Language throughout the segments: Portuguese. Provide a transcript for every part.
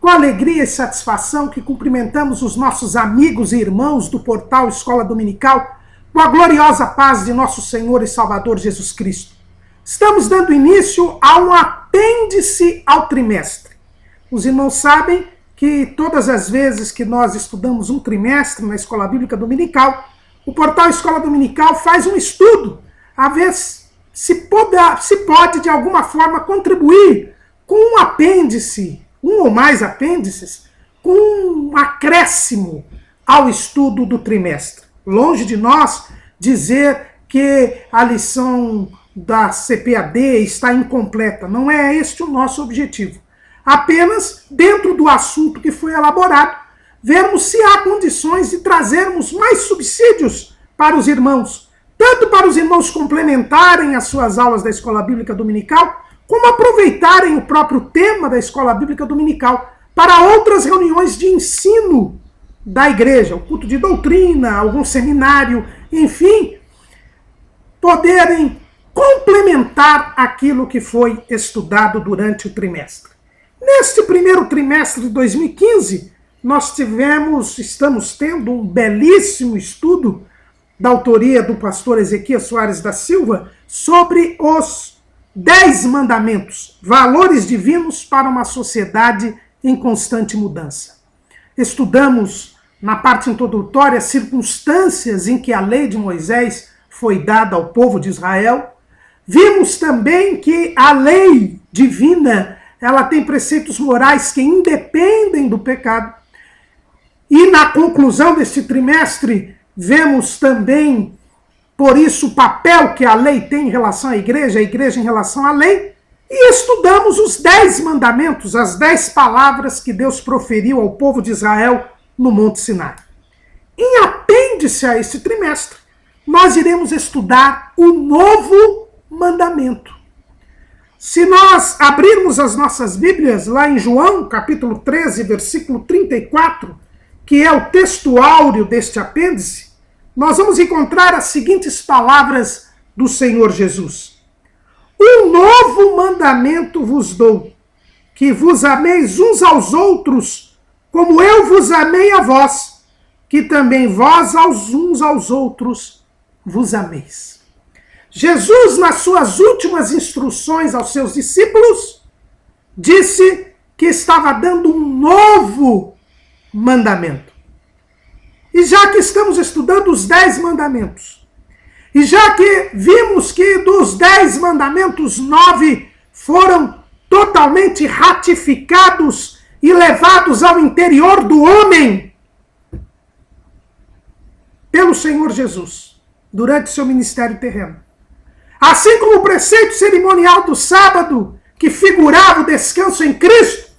com alegria e satisfação que cumprimentamos os nossos amigos e irmãos do portal Escola Dominical com a gloriosa paz de nosso Senhor e Salvador Jesus Cristo. Estamos dando início a um apêndice ao trimestre. Os irmãos sabem que todas as vezes que nós estudamos um trimestre na Escola Bíblica Dominical, o portal Escola Dominical faz um estudo a ver se pode de alguma forma contribuir com um apêndice, um ou mais apêndices, com um acréscimo ao estudo do trimestre. Longe de nós dizer que a lição da CPAD está incompleta. Não é este o nosso objetivo. Apenas, dentro do assunto que foi elaborado, vermos se há condições de trazermos mais subsídios para os irmãos, tanto para os irmãos complementarem as suas aulas da Escola Bíblica Dominical, como aproveitarem o próprio tema da Escola Bíblica Dominical para outras reuniões de ensino da igreja, o culto de doutrina, algum seminário, enfim, poderem complementar aquilo que foi estudado durante o trimestre. Neste primeiro trimestre de 2015, nós estamos tendo um belíssimo estudo da autoria do pastor Ezequias Soares da Silva sobre os 10 mandamentos, valores divinos para uma sociedade em constante mudança. Estudamos na parte introdutória as circunstâncias em que a lei de Moisés foi dada ao povo de Israel. Vimos também que a lei divina, ela tem preceitos morais que independem do pecado. E na conclusão deste trimestre, vemos também, por isso, o papel que a lei tem em relação à igreja, a igreja em relação à lei, e estudamos os 10 mandamentos, as 10 palavras que Deus proferiu ao povo de Israel no Monte Sinai. Em apêndice a este trimestre, nós iremos estudar o novo mandamento. Se nós abrirmos as nossas Bíblias lá em João, capítulo 13, versículo 34, que é o texto áureo deste apêndice, nós vamos encontrar as seguintes palavras do Senhor Jesus. Um novo mandamento vos dou, que vos ameis uns aos outros, como eu vos amei a vós, que também vós uns aos outros vos ameis. Jesus, nas suas últimas instruções aos seus discípulos, disse que estava dando um novo mandamento. E já que estamos estudando os 10 mandamentos, e já que vimos que dos 10 mandamentos, 9 foram totalmente ratificados e levados ao interior do homem pelo Senhor Jesus, durante seu ministério terreno. Assim como o preceito cerimonial do sábado, que figurava o descanso em Cristo,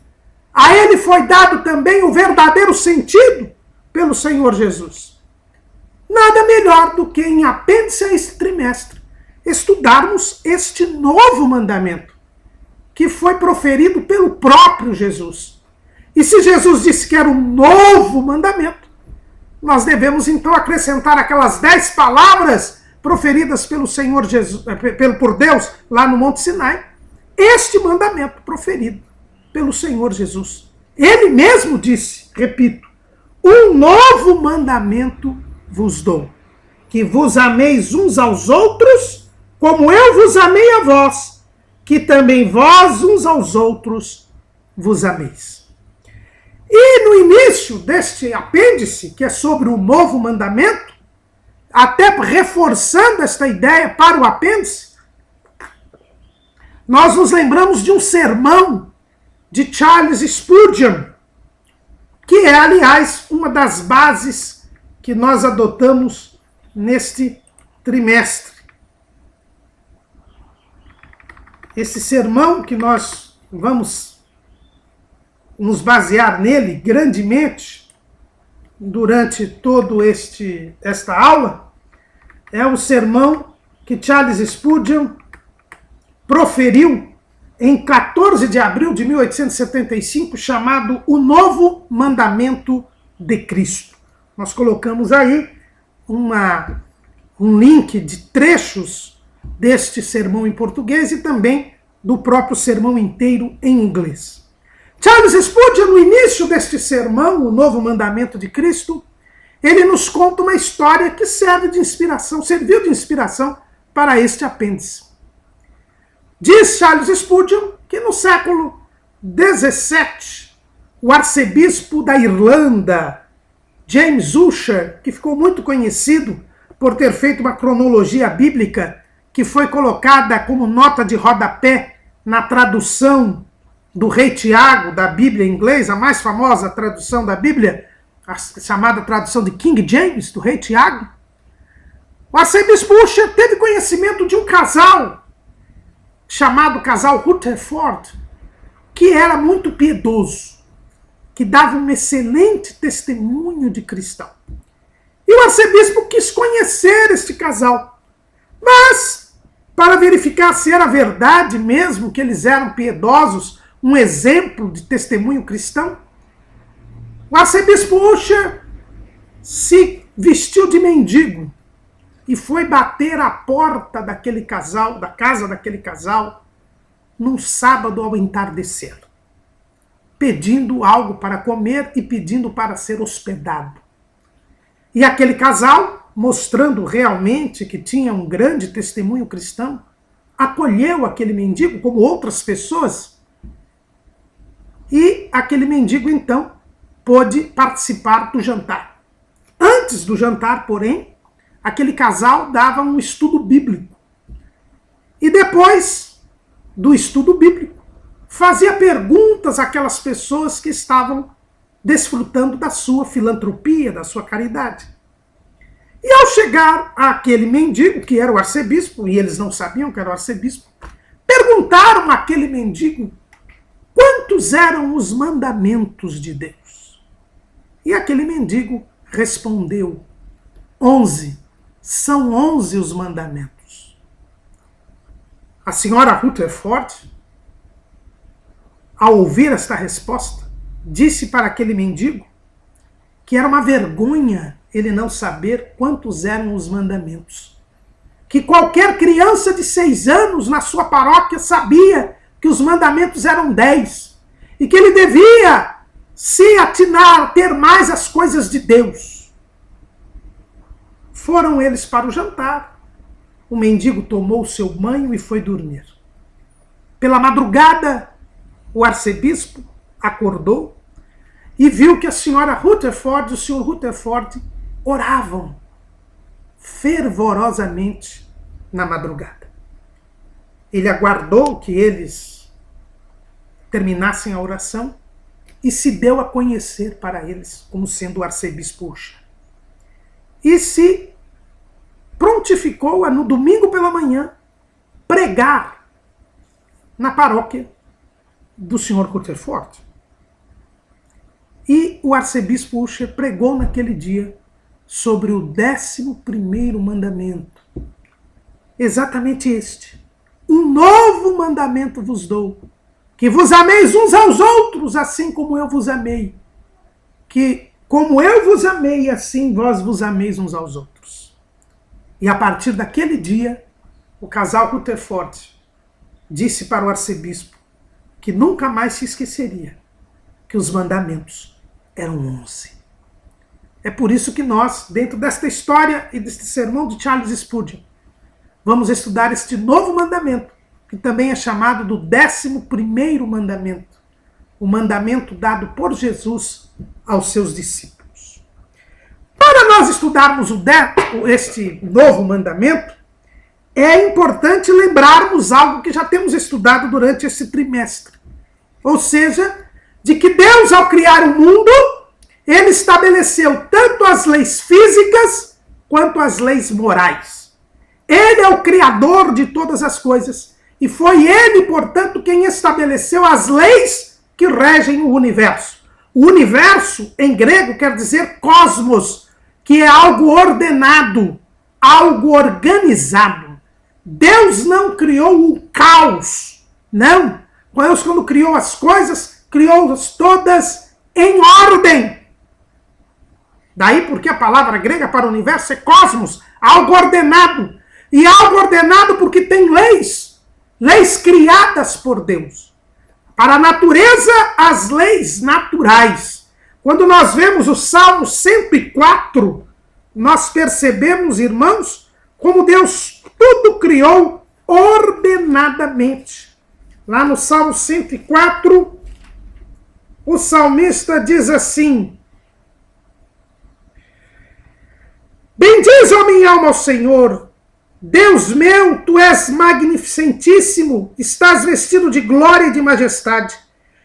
a ele foi dado também o verdadeiro sentido pelo Senhor Jesus. Nada melhor do que, em apêndice a este trimestre, estudarmos este novo mandamento, que foi proferido pelo próprio Jesus. E se Jesus disse que era um novo mandamento, nós devemos então acrescentar aquelas 10 palavras proferidas pelo Senhor Jesus, por Deus lá no Monte Sinai, este mandamento proferido pelo Senhor Jesus. Ele mesmo disse, repito, um novo mandamento vos dou, que vos ameis uns aos outros, como eu vos amei a vós, que também vós uns aos outros vos ameis. E no início deste apêndice, que é sobre o novo mandamento, até reforçando esta ideia para o apêndice, nós nos lembramos de um sermão de Charles Spurgeon, que é, aliás, uma das bases que nós adotamos neste trimestre. Esse sermão que nós vamos nos basear nele grandemente durante todo esta aula, é o sermão que Charles Spurgeon proferiu em 14 de abril de 1875, chamado O Novo Mandamento de Cristo. Nós colocamos aí um link de trechos deste sermão em português e também do próprio sermão inteiro em inglês. Charles Spurgeon, no início deste sermão, o Novo Mandamento de Cristo, ele nos conta uma história que serviu de inspiração para este apêndice. Diz Charles Spurgeon que no século XVII, o arcebispo da Irlanda, James Ussher, que ficou muito conhecido por ter feito uma cronologia bíblica que foi colocada como nota de rodapé na tradução do Rei Tiago da Bíblia em inglês, a mais famosa tradução da Bíblia, a chamada tradução de King James, do Rei Tiago. O arcebispo Ussher teve conhecimento de um casal, chamado casal Rutherford, que era muito piedoso, que dava um excelente testemunho de cristão. E o arcebispo quis conhecer este casal, mas para verificar se era verdade mesmo que eles eram piedosos, um exemplo de testemunho cristão, o arcebispo Ussher se vestiu de mendigo e foi bater à porta daquele casal, da casa daquele casal, num sábado ao entardecer, pedindo algo para comer e pedindo para ser hospedado. E aquele casal, mostrando realmente que tinha um grande testemunho cristão, acolheu aquele mendigo como outras pessoas, e aquele mendigo então pôde participar do jantar. Antes do jantar, porém, aquele casal dava um estudo bíblico. E depois do estudo bíblico, fazia perguntas àquelas pessoas que estavam desfrutando da sua filantropia, da sua caridade. E ao chegar àquele mendigo, que era o arcebispo, e eles não sabiam que era o arcebispo, perguntaram àquele mendigo quantos eram os mandamentos de Deus. E aquele mendigo respondeu: 11. São 11 os mandamentos. A senhora Rutherford, ao ouvir esta resposta, disse para aquele mendigo que era uma vergonha ele não saber quantos eram os mandamentos. Que qualquer criança de 6 anos na sua paróquia sabia que os mandamentos eram 10. E que ele devia se atinar, ter mais as coisas de Deus. Foram eles para o jantar. O mendigo tomou o seu banho e foi dormir. Pela madrugada, o arcebispo acordou e viu que a senhora Rutherford e o senhor Rutherford oravam fervorosamente na madrugada. Ele aguardou que eles terminassem a oração e se deu a conhecer para eles como sendo o arcebispo Ussher. E se prontificou a, no domingo pela manhã, pregar na paróquia do senhor Rutherford. E o arcebispo Ussher pregou naquele dia sobre o 11º mandamento. Exatamente este. Um novo mandamento vos dou, que vos ameis uns aos outros, assim como eu vos amei. Que como eu vos amei, assim vós vos ameis uns aos outros. E a partir daquele dia, o casal Rutherford disse para o arcebispo que nunca mais se esqueceria que os mandamentos eram 11. É por isso que nós, dentro desta história e deste sermão de Charles Spurgeon, vamos estudar este novo mandamento, que também é chamado do 11º mandamento, o mandamento dado por Jesus aos seus discípulos. Para nós estudarmos este novo mandamento, é importante lembrarmos algo que já temos estudado durante esse trimestre. Ou seja, de que Deus, ao criar o mundo, ele estabeleceu tanto as leis físicas quanto as leis morais. Ele é o criador de todas as coisas. E foi ele, portanto, quem estabeleceu as leis que regem o universo. O universo, em grego, quer dizer cosmos, que é algo ordenado, algo organizado. Deus não criou o caos. Não. Deus, quando criou as coisas, criou-as todas em ordem. Daí porque a palavra grega para o universo é cosmos, algo ordenado. E algo ordenado porque tem leis. Leis criadas por Deus. Para a natureza, as leis naturais. Quando nós vemos o Salmo 104, nós percebemos, irmãos, como Deus tudo criou ordenadamente. Lá no Salmo 104, o salmista diz assim: bendize, ó minha alma, ao Senhor. Deus meu, tu és magnificentíssimo, estás vestido de glória e de majestade.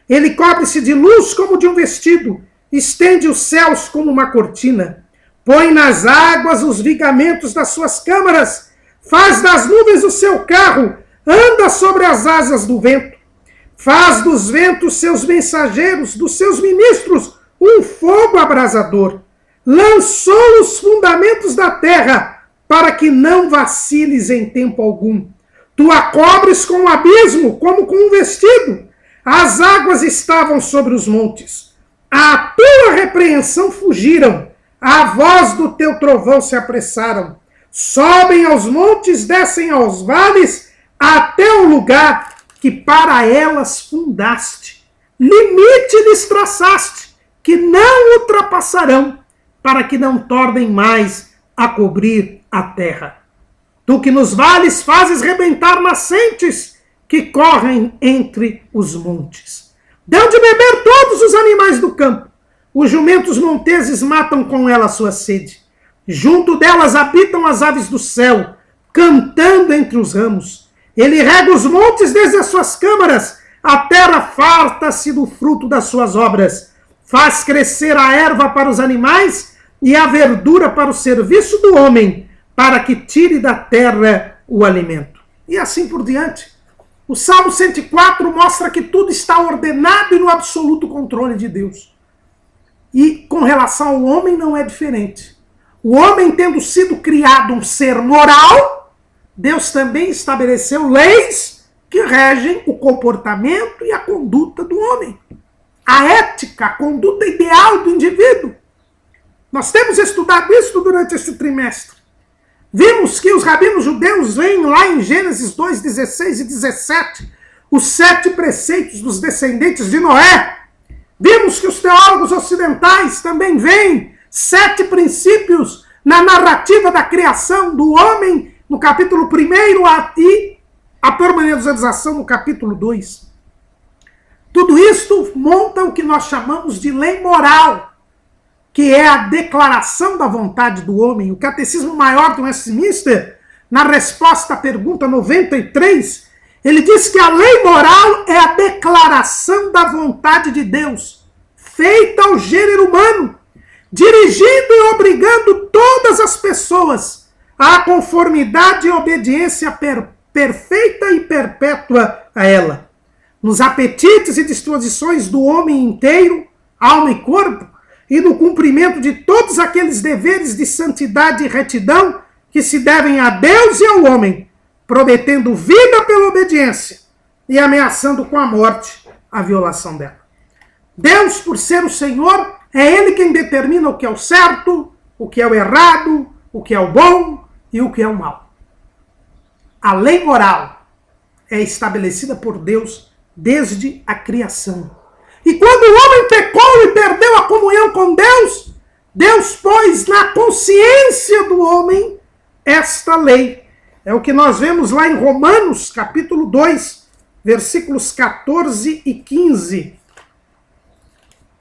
Ele cobre-se de luz como de um vestido, estende os céus como uma cortina. Põe nas águas os vigamentos das suas câmaras, faz das nuvens o seu carro, anda sobre as asas do vento. Faz dos ventos seus mensageiros, dos seus ministros, um fogo abrasador. Lançou os fundamentos da terra, para que não vaciles em tempo algum. Tu a cobres com um abismo, como com um vestido. As águas estavam sobre os montes. À tua repreensão fugiram. À voz do teu trovão se apressaram. Sobem aos montes, descem aos vales, até o lugar que para elas fundaste. Limite lhes traçaste, que não ultrapassarão, para que não tornem mais a cobrir a terra. Tu que nos vales fazes rebentar nascentes que correm entre os montes. Dão de beber todos os animais do campo. Os jumentos monteses matam com ela a sua sede. Junto delas habitam as aves do céu, cantando entre os ramos. Ele rega os montes desde as suas câmaras. A terra farta-se do fruto das suas obras. Faz crescer a erva para os animais e a verdura para o serviço do homem, para que tire da terra o alimento. E assim por diante. O Salmo 104 mostra que tudo está ordenado e no absoluto controle de Deus. E com relação ao homem não é diferente. O homem, tendo sido criado um ser moral, Deus também estabeleceu leis que regem o comportamento e a conduta do homem. A ética, a conduta ideal do indivíduo. Nós temos estudado isso durante este trimestre. Vimos que os rabinos judeus veem lá em Gênesis 2, 16 e 17 os 7 preceitos dos descendentes de Noé. Vimos que os teólogos ocidentais também veem 7 princípios na narrativa da criação do homem no capítulo 1 e a permanentização no capítulo 2. Tudo isto monta o que nós chamamos de lei moral, que é a declaração da vontade do homem. O Catecismo Maior do Westminster, na resposta à pergunta 93, ele diz que a lei moral é a declaração da vontade de Deus, feita ao gênero humano, dirigindo e obrigando todas as pessoas à conformidade e obediência perfeita e perpétua a ela. Nos apetites e disposições do homem inteiro, alma e corpo, e no cumprimento de todos aqueles deveres de santidade e retidão que se devem a Deus e ao homem, prometendo vida pela obediência e ameaçando com a morte a violação dela. Deus, por ser o Senhor, é Ele quem determina o que é o certo, o que é o errado, o que é o bom e o que é o mal. A lei moral é estabelecida por Deus desde a criação. E quando o homem pecou e perdeu a comunhão com Deus, Deus pôs na consciência do homem esta lei. É o que nós vemos lá em Romanos, capítulo 2, versículos 14 e 15.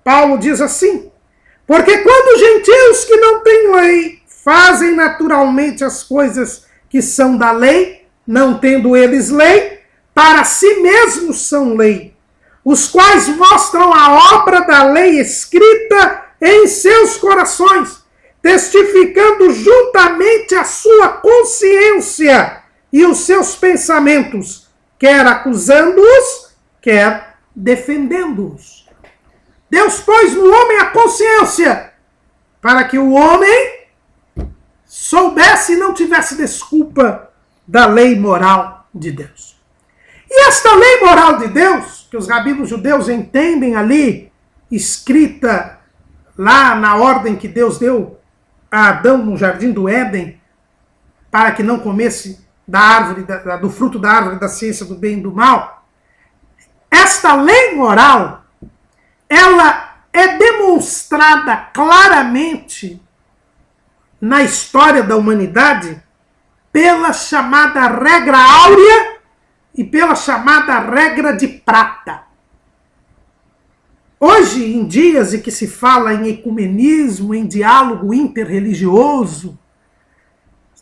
Paulo diz assim: porque quando os gentios que não têm lei fazem naturalmente as coisas que são da lei, não tendo eles lei, para si mesmos são lei, os quais mostram a obra da lei escrita em seus corações, testificando juntamente a sua consciência e os seus pensamentos, quer acusando-os, quer defendendo-os. Deus pôs no homem a consciência, para que o homem soubesse e não tivesse desculpa da lei moral de Deus. E esta lei moral de Deus, que os rabinos judeus entendem ali, escrita lá na ordem que Deus deu a Adão no jardim do Éden, para que não comesse da árvore, do fruto da árvore da ciência do bem e do mal, esta lei moral, ela é demonstrada claramente na história da humanidade pela chamada regra áurea e pela chamada regra de prata. Hoje, em dias em que se fala em ecumenismo, em diálogo interreligioso,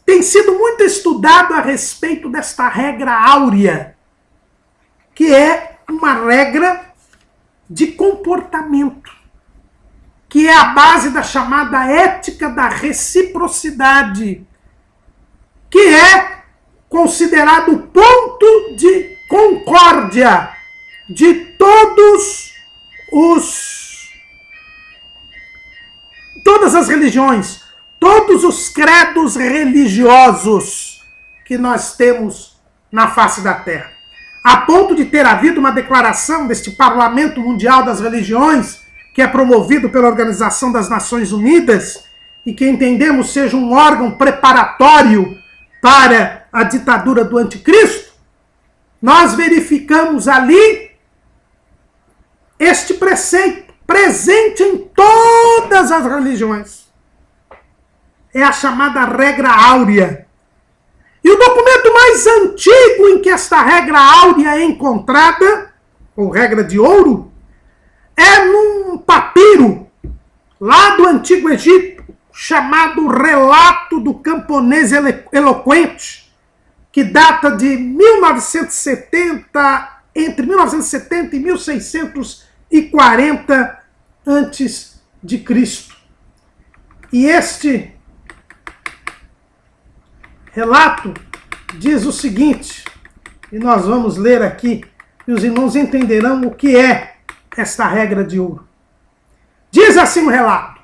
tem sido muito estudado a respeito desta regra áurea, que é uma regra de comportamento, que é a base da chamada ética da reciprocidade, que é considerado o ponto de concórdia de todas as religiões, todos os credos religiosos que nós temos na face da Terra. A ponto de ter havido uma declaração deste Parlamento Mundial das Religiões, que é promovido pela Organização das Nações Unidas, e que entendemos seja um órgão preparatório para a ditadura do anticristo, nós verificamos ali este preceito, presente em todas as religiões. É a chamada regra áurea. E o documento mais antigo em que esta regra áurea é encontrada, ou regra de ouro, é num papiro lá do Antigo Egito, chamado Relato do Camponês Eloquente, que data de 1970, entre 1970 e 1640 antes de Cristo. E este relato diz o seguinte, e nós vamos ler aqui, e os irmãos entenderão o que é esta regra de ouro. Diz assim o relato: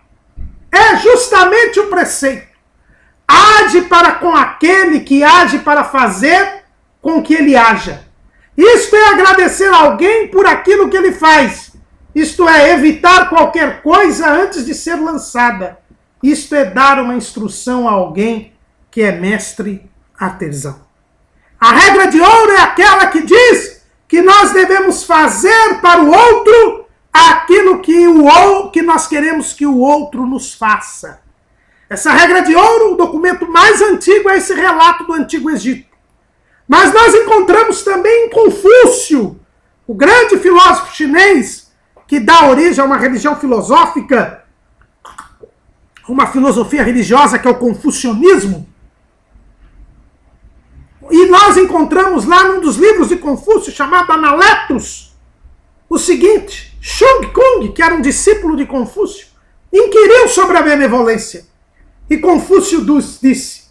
é justamente o preceito: age para com aquele que age para fazer com que ele haja. Isto é agradecer a alguém por aquilo que ele faz. Isto é evitar qualquer coisa antes de ser lançada. Isto é dar uma instrução a alguém que é mestre artesão. A regra de ouro é aquela que diz que nós devemos fazer para o outro aquilo que nós queremos que o outro nos faça. Essa regra de ouro, o documento mais antigo é esse relato do Antigo Egito. Mas nós encontramos também em Confúcio, o grande filósofo chinês, que dá origem a uma religião filosófica, uma filosofia religiosa que é o confucionismo. E nós encontramos lá num dos livros de Confúcio, chamado Analectos, o seguinte: Shung Kung, que era um discípulo de Confúcio, inquiriu sobre a benevolência. E Confúcio disse: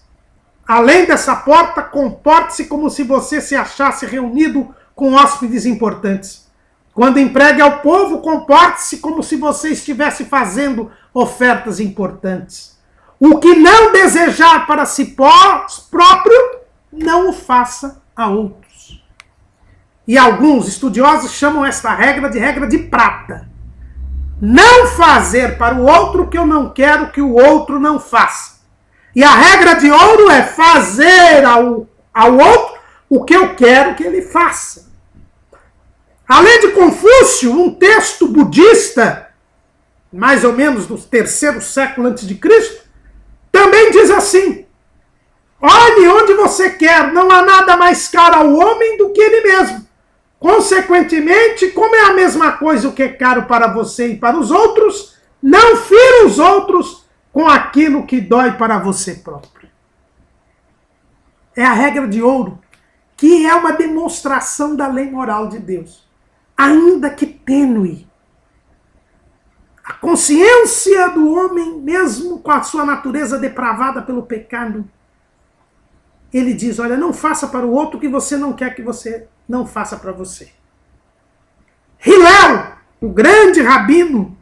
além dessa porta, comporte-se como se você se achasse reunido com hóspedes importantes. Quando empregue ao povo, comporte-se como se você estivesse fazendo ofertas importantes. O que não desejar para si próprio, não o faça a outros. E alguns estudiosos chamam esta regra de regra de prata. Não fazer para o outro o que eu não quero que o outro não faça. E a regra de ouro é fazer ao outro o que eu quero que ele faça. Além de Confúcio, um texto budista, mais ou menos do 3º século antes de Cristo, também diz assim: olhe onde você quer, não há nada mais caro ao homem do que ele mesmo. Consequentemente, como é a mesma coisa o que é caro para você e para os outros, não fira os outros com aquilo que dói para você próprio. É a regra de ouro, que é uma demonstração da lei moral de Deus, ainda que tênue. A consciência do homem, mesmo com a sua natureza depravada pelo pecado, ele diz: olha, não faça para o outro o que você não quer que você não faça para você. Hillel, o grande rabino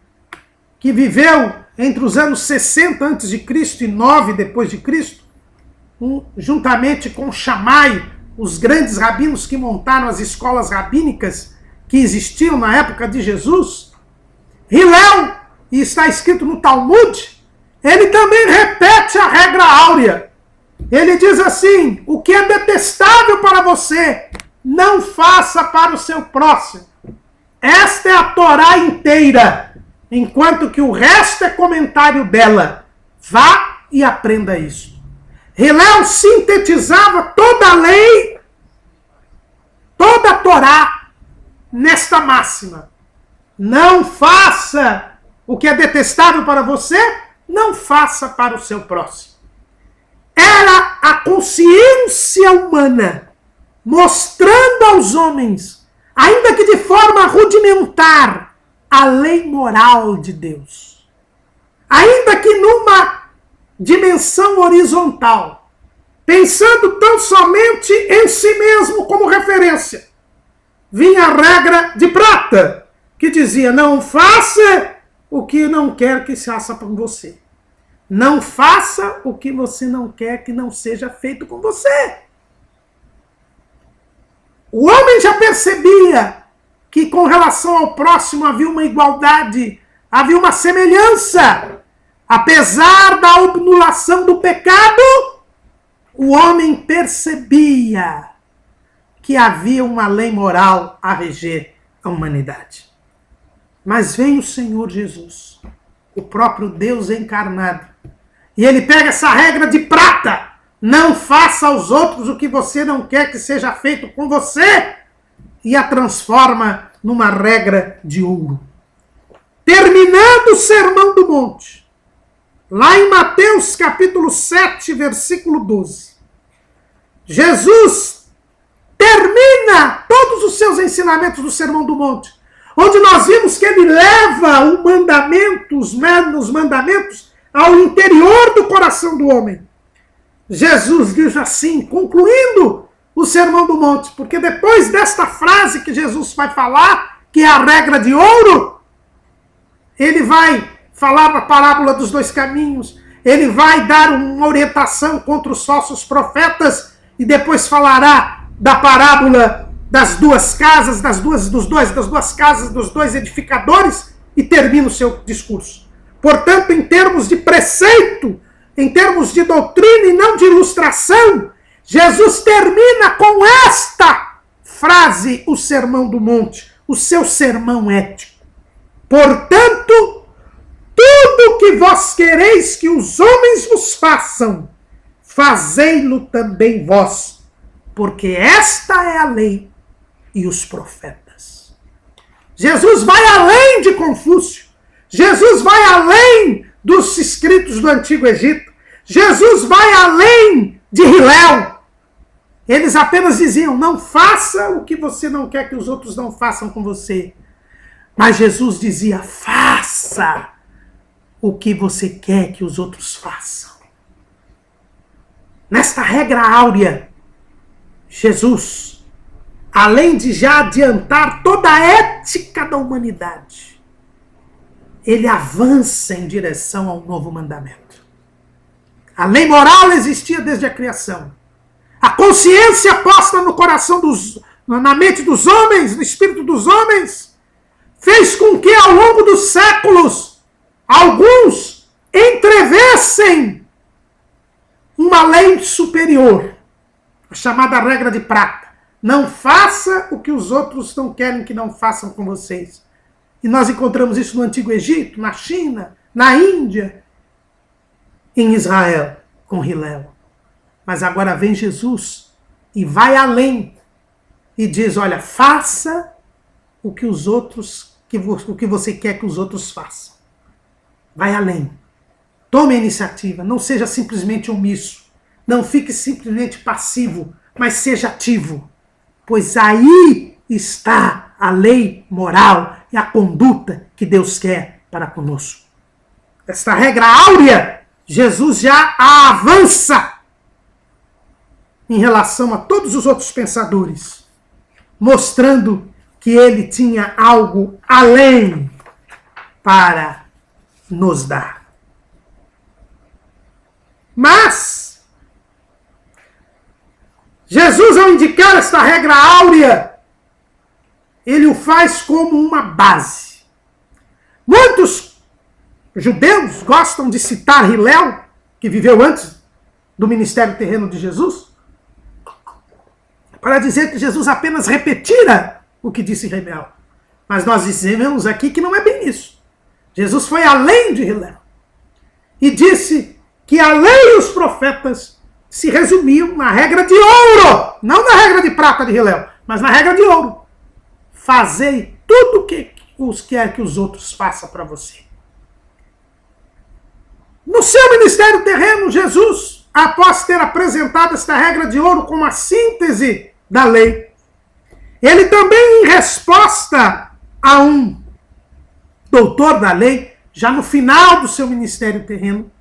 que viveu entre os anos 60 a.C. e 9 depois de Cristo, juntamente com Shammai, os grandes rabinos que montaram as escolas rabínicas que existiam na época de Jesus, Hillel, e está escrito no Talmud, ele também repete a regra áurea. Ele diz assim: o que é detestável para você, não faça para o seu próximo. Esta é a Torá inteira, enquanto que o resto é comentário dela. Vá e aprenda isso. Hillel sintetizava toda a lei, toda a Torá, nesta máxima. Não faça o que é detestável para você, não faça para o seu próximo. Era a consciência humana mostrando aos homens, ainda que de forma rudimentar, a lei moral de Deus. Ainda que numa dimensão horizontal, pensando tão somente em si mesmo como referência, vinha a regra de prata, que dizia: não faça o que não quer que se faça com você. Não faça o que você não quer que não seja feito com você. O homem já percebia que com relação ao próximo havia uma igualdade, havia uma semelhança. Apesar da obnulação do pecado, o homem percebia que havia uma lei moral a reger a humanidade. Mas vem o Senhor Jesus, o próprio Deus encarnado, e ele pega essa regra de prata: não faça aos outros o que você não quer que seja feito com você, e a transforma numa regra de ouro. Terminando o Sermão do Monte, lá em Mateus capítulo 7, versículo 12, Jesus termina todos os seus ensinamentos do Sermão do Monte, onde nós vimos que ele leva os mandamentos ao interior do coração do homem. Jesus diz assim, concluindo o Sermão do Monte, porque depois desta frase que Jesus vai falar, que é a regra de ouro, ele vai falar a parábola dos dois caminhos, ele vai dar uma orientação contra os falsos profetas, e depois falará da parábola das duas casas, das duas casas dos dois edificadores, e termina o seu discurso. Portanto, em termos de preceito, em termos de doutrina e não de ilustração, Jesus termina com esta frase, o Sermão do Monte, o seu sermão ético. Portanto, tudo que vós quereis que os homens vos façam, fazei-lo também vós, porque esta é a lei e os profetas. Jesus vai além de Confúcio. Jesus vai além dos escritos do Antigo Egito. Jesus vai além de Hillel. Eles apenas diziam: não faça o que você não quer que os outros não façam com você. Mas Jesus dizia: faça o que você quer que os outros façam. Nesta regra áurea, Jesus, além de já adiantar toda a ética da humanidade, ele avança em direção ao novo mandamento. A lei moral existia desde a criação. A consciência posta no coração na mente dos homens, no espírito dos homens, fez com que ao longo dos séculos, alguns entrevessem uma lei superior, a chamada regra de prata. Não faça o que os outros não querem que não façam com vocês. E nós encontramos isso no Antigo Egito, na China, na Índia, em Israel, com Hillel. Mas agora vem Jesus e vai além e diz: olha, faça o que os outros, o que você quer que os outros façam. Vai além. Tome a iniciativa, não seja simplesmente omisso. Não fique simplesmente passivo, mas seja ativo. Pois aí está a lei moral e a conduta que Deus quer para conosco. Esta regra áurea, Jesus já a avança em relação a todos os outros pensadores, mostrando que ele tinha algo além para nos dar. Mas Jesus, ao indicar esta regra áurea, ele o faz como uma base. Muitos judeus gostam de citar Hillel, que viveu antes do ministério terreno de Jesus, para dizer que Jesus apenas repetira o que disse Hilel. Mas nós dizemos aqui que não é bem isso. Jesus foi além de Hilel e disse que a lei e os profetas se resumiam na regra de ouro, não na regra de prata de Hilel, mas na regra de ouro. Fazei tudo o que quer que os outros façam para você. No seu ministério terreno, Jesus, após ter apresentado esta regra de ouro como a síntese da lei, ele também, em resposta a um doutor da lei, já no final do seu ministério terreno,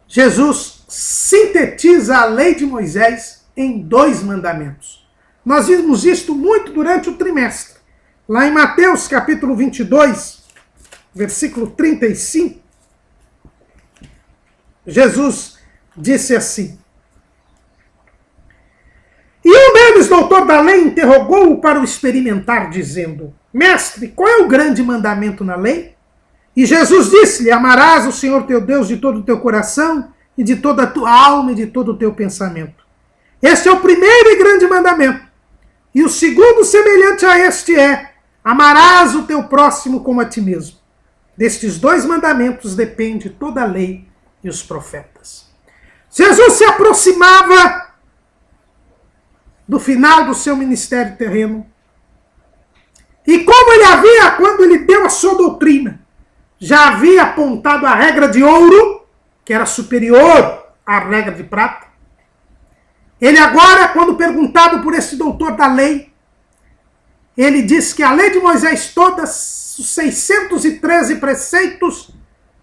Jesus sintetiza a lei de Moisés em 2 mandamentos. Nós vimos isto muito durante o trimestre. Lá em Mateus capítulo 22, versículo 35, Jesus disse assim: E um deles, doutor da lei, interrogou-o para o experimentar, dizendo: Mestre, qual é o grande mandamento na lei? E Jesus disse-lhe: Amarás o Senhor teu Deus de todo o teu coração, e de toda a tua alma, e de todo o teu pensamento. Este é o primeiro e grande mandamento. E o segundo, semelhante a este, é: amarás o teu próximo como a ti mesmo. Destes 2 mandamentos depende toda a lei e os profetas. Jesus se aproximava do final do seu ministério terreno. E como ele havia, quando ele deu a sua doutrina, já havia apontado a regra de ouro, que era superior à regra de prata, ele agora, quando perguntado por esse doutor da lei, ele disse que a lei de Moisés, todas os 613 preceitos,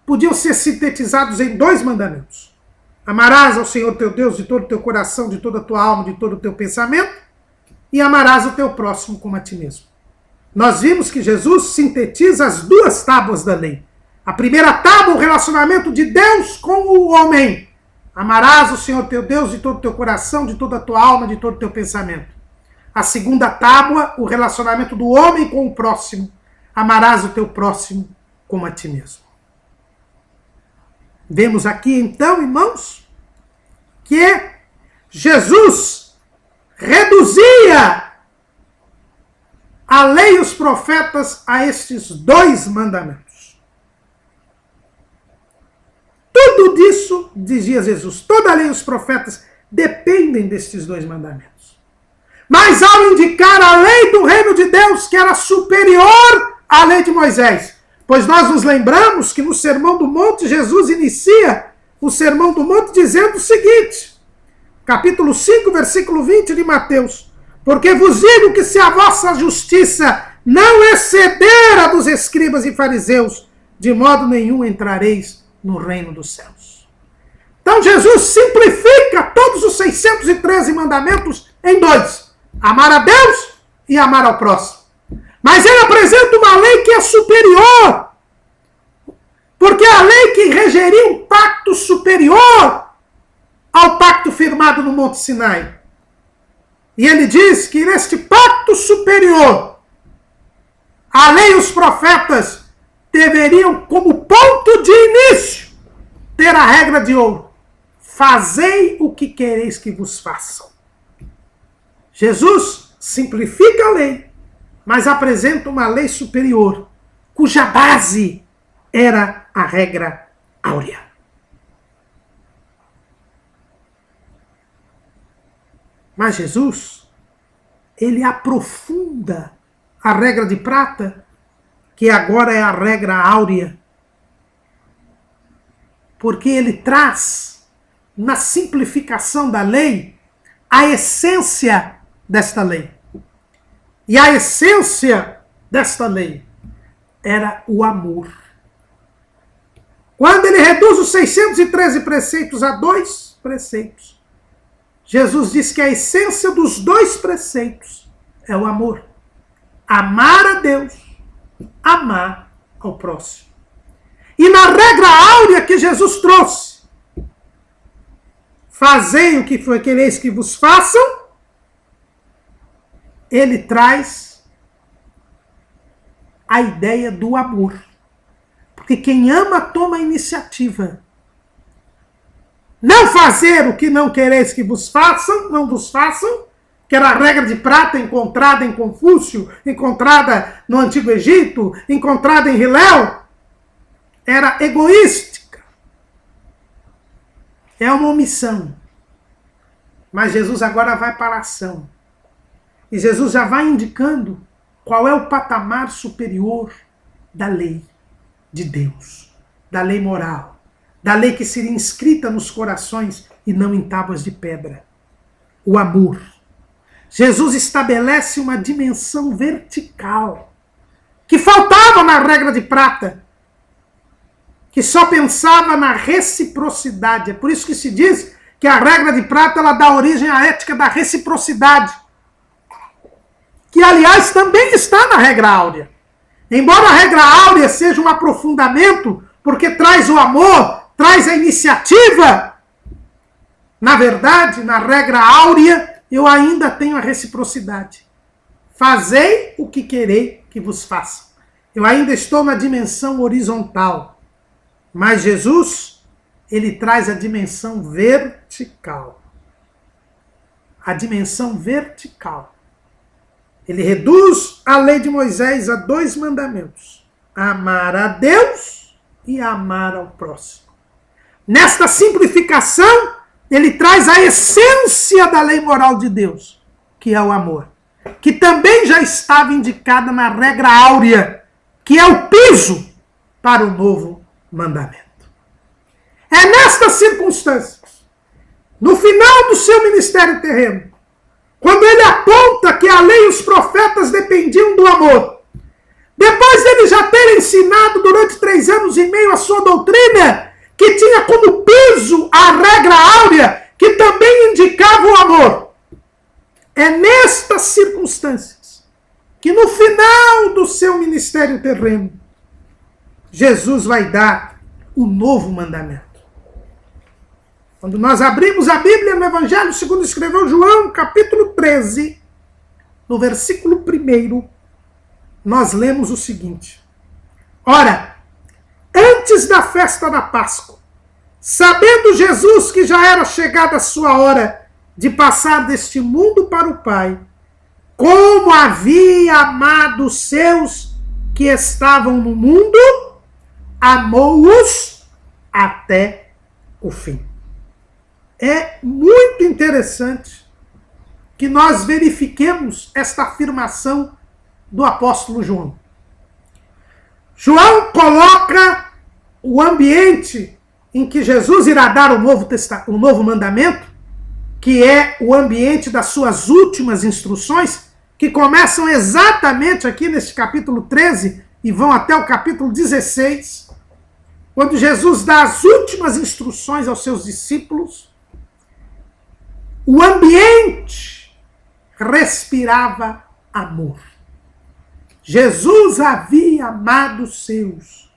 podiam ser sintetizados em 2 mandamentos. Amarás ao Senhor teu Deus de todo o teu coração, de toda a tua alma, de todo o teu pensamento, e amarás o teu próximo como a ti mesmo. Nós vimos que Jesus sintetiza as 2 tábuas da lei. A primeira tábua, o relacionamento de Deus com o homem. Amarás o Senhor teu Deus de todo o teu coração, de toda a tua alma, de todo o teu pensamento. A segunda tábua, o relacionamento do homem com o próximo. Amarás o teu próximo como a ti mesmo. Vemos aqui então, irmãos, que Jesus reduzia a lei e os profetas a estes 2 mandamentos. Tudo disso, dizia Jesus, toda a lei e os profetas dependem destes 2 mandamentos. Mas ao indicar a lei do reino de Deus, que era superior à lei de Moisés, pois nós nos lembramos que no Sermão do Monte, Jesus inicia o Sermão do Monte dizendo o seguinte, capítulo 5, versículo 20 de Mateus: Porque vos digo que se a vossa justiça não exceder a dos escribas e fariseus, de modo nenhum entrareis no reino dos céus. Então Jesus simplifica todos os 613 mandamentos em 2. Amar a Deus e amar ao próximo. Mas ele apresenta uma lei que é superior. Porque a lei que regeria um pacto superior ao pacto firmado no Monte Sinai. E ele diz que neste pacto superior, a lei e os profetas deveriam, como ponto de início, ter a regra de ouro: fazei o que quereis que vos façam. Jesus simplifica a lei, mas apresenta uma lei superior, cuja base era a regra áurea. Mas Jesus, ele aprofunda a regra de prata, que agora é a regra áurea, porque ele traz, na simplificação da lei, a essência desta lei. E a essência desta lei era o amor. Quando ele reduz os 613 preceitos a 2 preceitos, Jesus diz que a essência dos 2 preceitos é o amor. Amar a Deus, amar ao próximo. E na regra áurea que Jesus trouxe, fazei o que quereis que vos façam, ele traz a ideia do amor. Porque quem ama toma a iniciativa. Não fazer o que não quereis que vos façam, não vos façam, que era a regra de prata encontrada em Confúcio, encontrada no Antigo Egito, encontrada em Hillel, era egoística. É uma omissão. Mas Jesus agora vai para a ação. E Jesus já vai indicando qual é o patamar superior da lei de Deus, da lei moral, da lei que seria inscrita nos corações e não em tábuas de pedra. O amor. Jesus estabelece uma dimensão vertical que faltava na regra de prata, que só pensava na reciprocidade. É por isso que se diz que a regra de prata ela dá origem à ética da reciprocidade, que, aliás, também está na regra áurea. Embora a regra áurea seja um aprofundamento, porque traz o amor, traz a iniciativa, na verdade, na regra áurea, eu ainda tenho a reciprocidade. Fazei o que querei que vos façam. Eu ainda estou na dimensão horizontal. Mas Jesus, ele traz a dimensão vertical. A dimensão vertical. Ele reduz a lei de Moisés a 2 mandamentos: amar a Deus e amar ao próximo. Nesta simplificação, ele traz a essência da lei moral de Deus, que é o amor, que também já estava indicada na regra áurea, que é o piso para o novo mandamento. É nestas circunstâncias, no final do seu ministério terreno, quando ele aponta que a lei e os profetas dependiam do amor, depois de ele já ter ensinado durante 3 anos e meio a sua doutrina, que tinha como piso a regra áurea, que também indicava o amor. É nestas circunstâncias que no final do seu ministério terreno, Jesus vai dar o novo mandamento. Quando nós abrimos a Bíblia no Evangelho segundo escreveu João, capítulo 13, no versículo 1, nós lemos o seguinte: ora, antes da festa da Páscoa, sabendo Jesus que já era chegada a sua hora de passar deste mundo para o Pai, como havia amado os seus que estavam no mundo, amou-os até o fim. É muito interessante que nós verifiquemos esta afirmação do apóstolo João. João coloca o ambiente em que Jesus irá dar o novo mandamento, que é o ambiente das suas últimas instruções, que começam exatamente aqui neste capítulo 13 e vão até o capítulo 16, quando Jesus dá as últimas instruções aos seus discípulos. O ambiente respirava amor. Jesus havia amado os seus.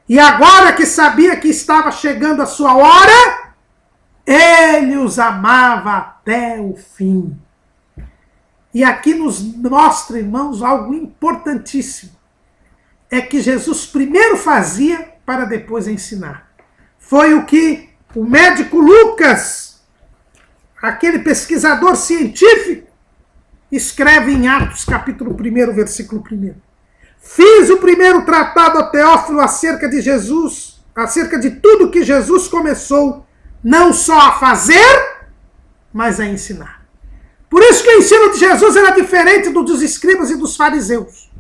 E agora que sabia que estava chegando a sua hora, ele os amava até o fim. E aqui nos mostra, irmãos, algo importantíssimo. É que Jesus primeiro fazia para depois ensinar. Foi o que o médico Lucas, aquele pesquisador científico, escreve em Atos, capítulo 1, versículo 1. Fiz o primeiro tratado a Teófilo acerca de Jesus, acerca de tudo que Jesus começou, não só a fazer, mas a ensinar. Por isso que o ensino de Jesus era diferente do dos escribas e dos fariseus.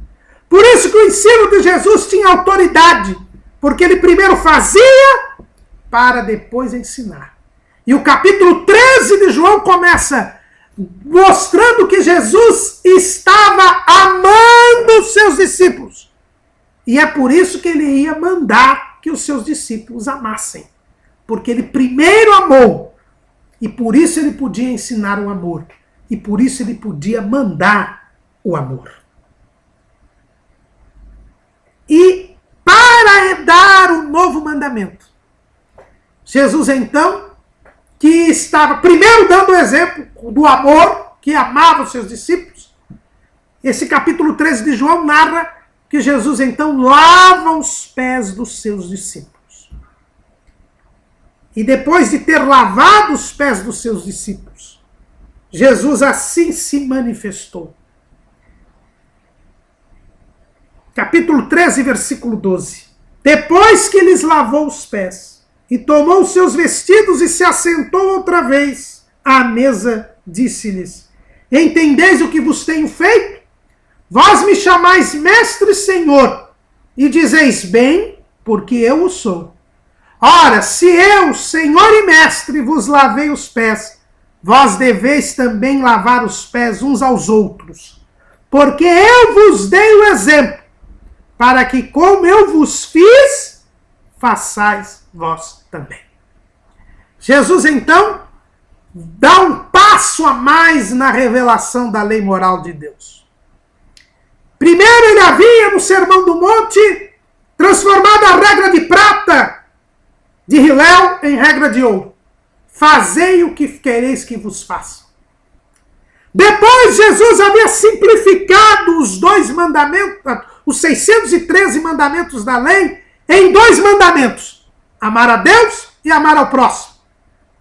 Por isso que o ensino de Jesus tinha autoridade, porque ele primeiro fazia para depois ensinar. E o capítulo 13 de João começa mostrando que Jesus estava amando os seus discípulos. E é por isso que ele ia mandar que os seus discípulos amassem. Porque ele primeiro amou. E por isso ele podia ensinar o amor. E por isso ele podia mandar o amor. E para dar o novo mandamento, Jesus então, que estava primeiro dando o exemplo do amor, que amava os seus discípulos, esse capítulo 13 de João narra que Jesus então lava os pés dos seus discípulos. E depois de ter lavado os pés dos seus discípulos, Jesus assim se manifestou. Capítulo 13, versículo 12. Depois que lhes lavou os pés, e tomou os seus vestidos e se assentou outra vez à mesa, disse-lhes: entendeis o que vos tenho feito? Vós me chamais mestre e senhor, e dizeis bem, porque eu o sou. Ora, se eu, senhor e mestre, vos lavei os pés, vós deveis também lavar os pés uns aos outros. Porque eu vos dei o exemplo, para que como eu vos fiz, façais vós também. Jesus, então, dá um passo a mais na revelação da lei moral de Deus. Primeiro ele havia, no Sermão do Monte, transformado a regra de prata de Hilel em regra de ouro. Fazei o que quereis que vos faça. Depois Jesus havia simplificado os 2 mandamentos, os 613 mandamentos da lei, em 2 mandamentos: amar a Deus e amar ao próximo,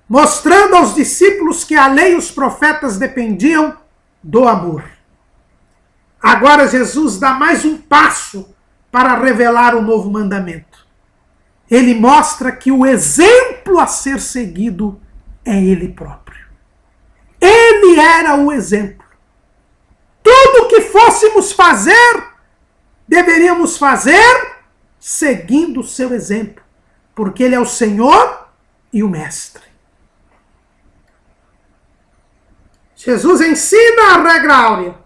mostrando aos discípulos que a lei e os profetas dependiam do amor. Agora Jesus dá mais um passo para revelar o novo mandamento. Ele mostra que o exemplo a ser seguido é ele próprio. Ele era o exemplo. Tudo o que fôssemos fazer, deveríamos fazer seguindo o seu exemplo, porque ele é o Senhor e o Mestre. Jesus ensina a regra áurea.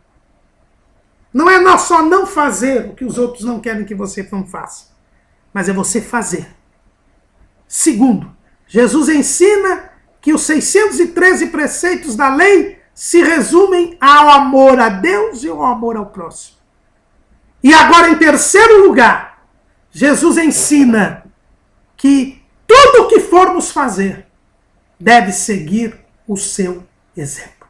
Não é só não fazer o que os outros não querem que você não faça, mas é você fazer. Segundo, Jesus ensina que os 613 preceitos da lei se resumem ao amor a Deus e ao amor ao próximo. E agora, em terceiro lugar, Jesus ensina que tudo o que formos fazer deve seguir o seu exemplo.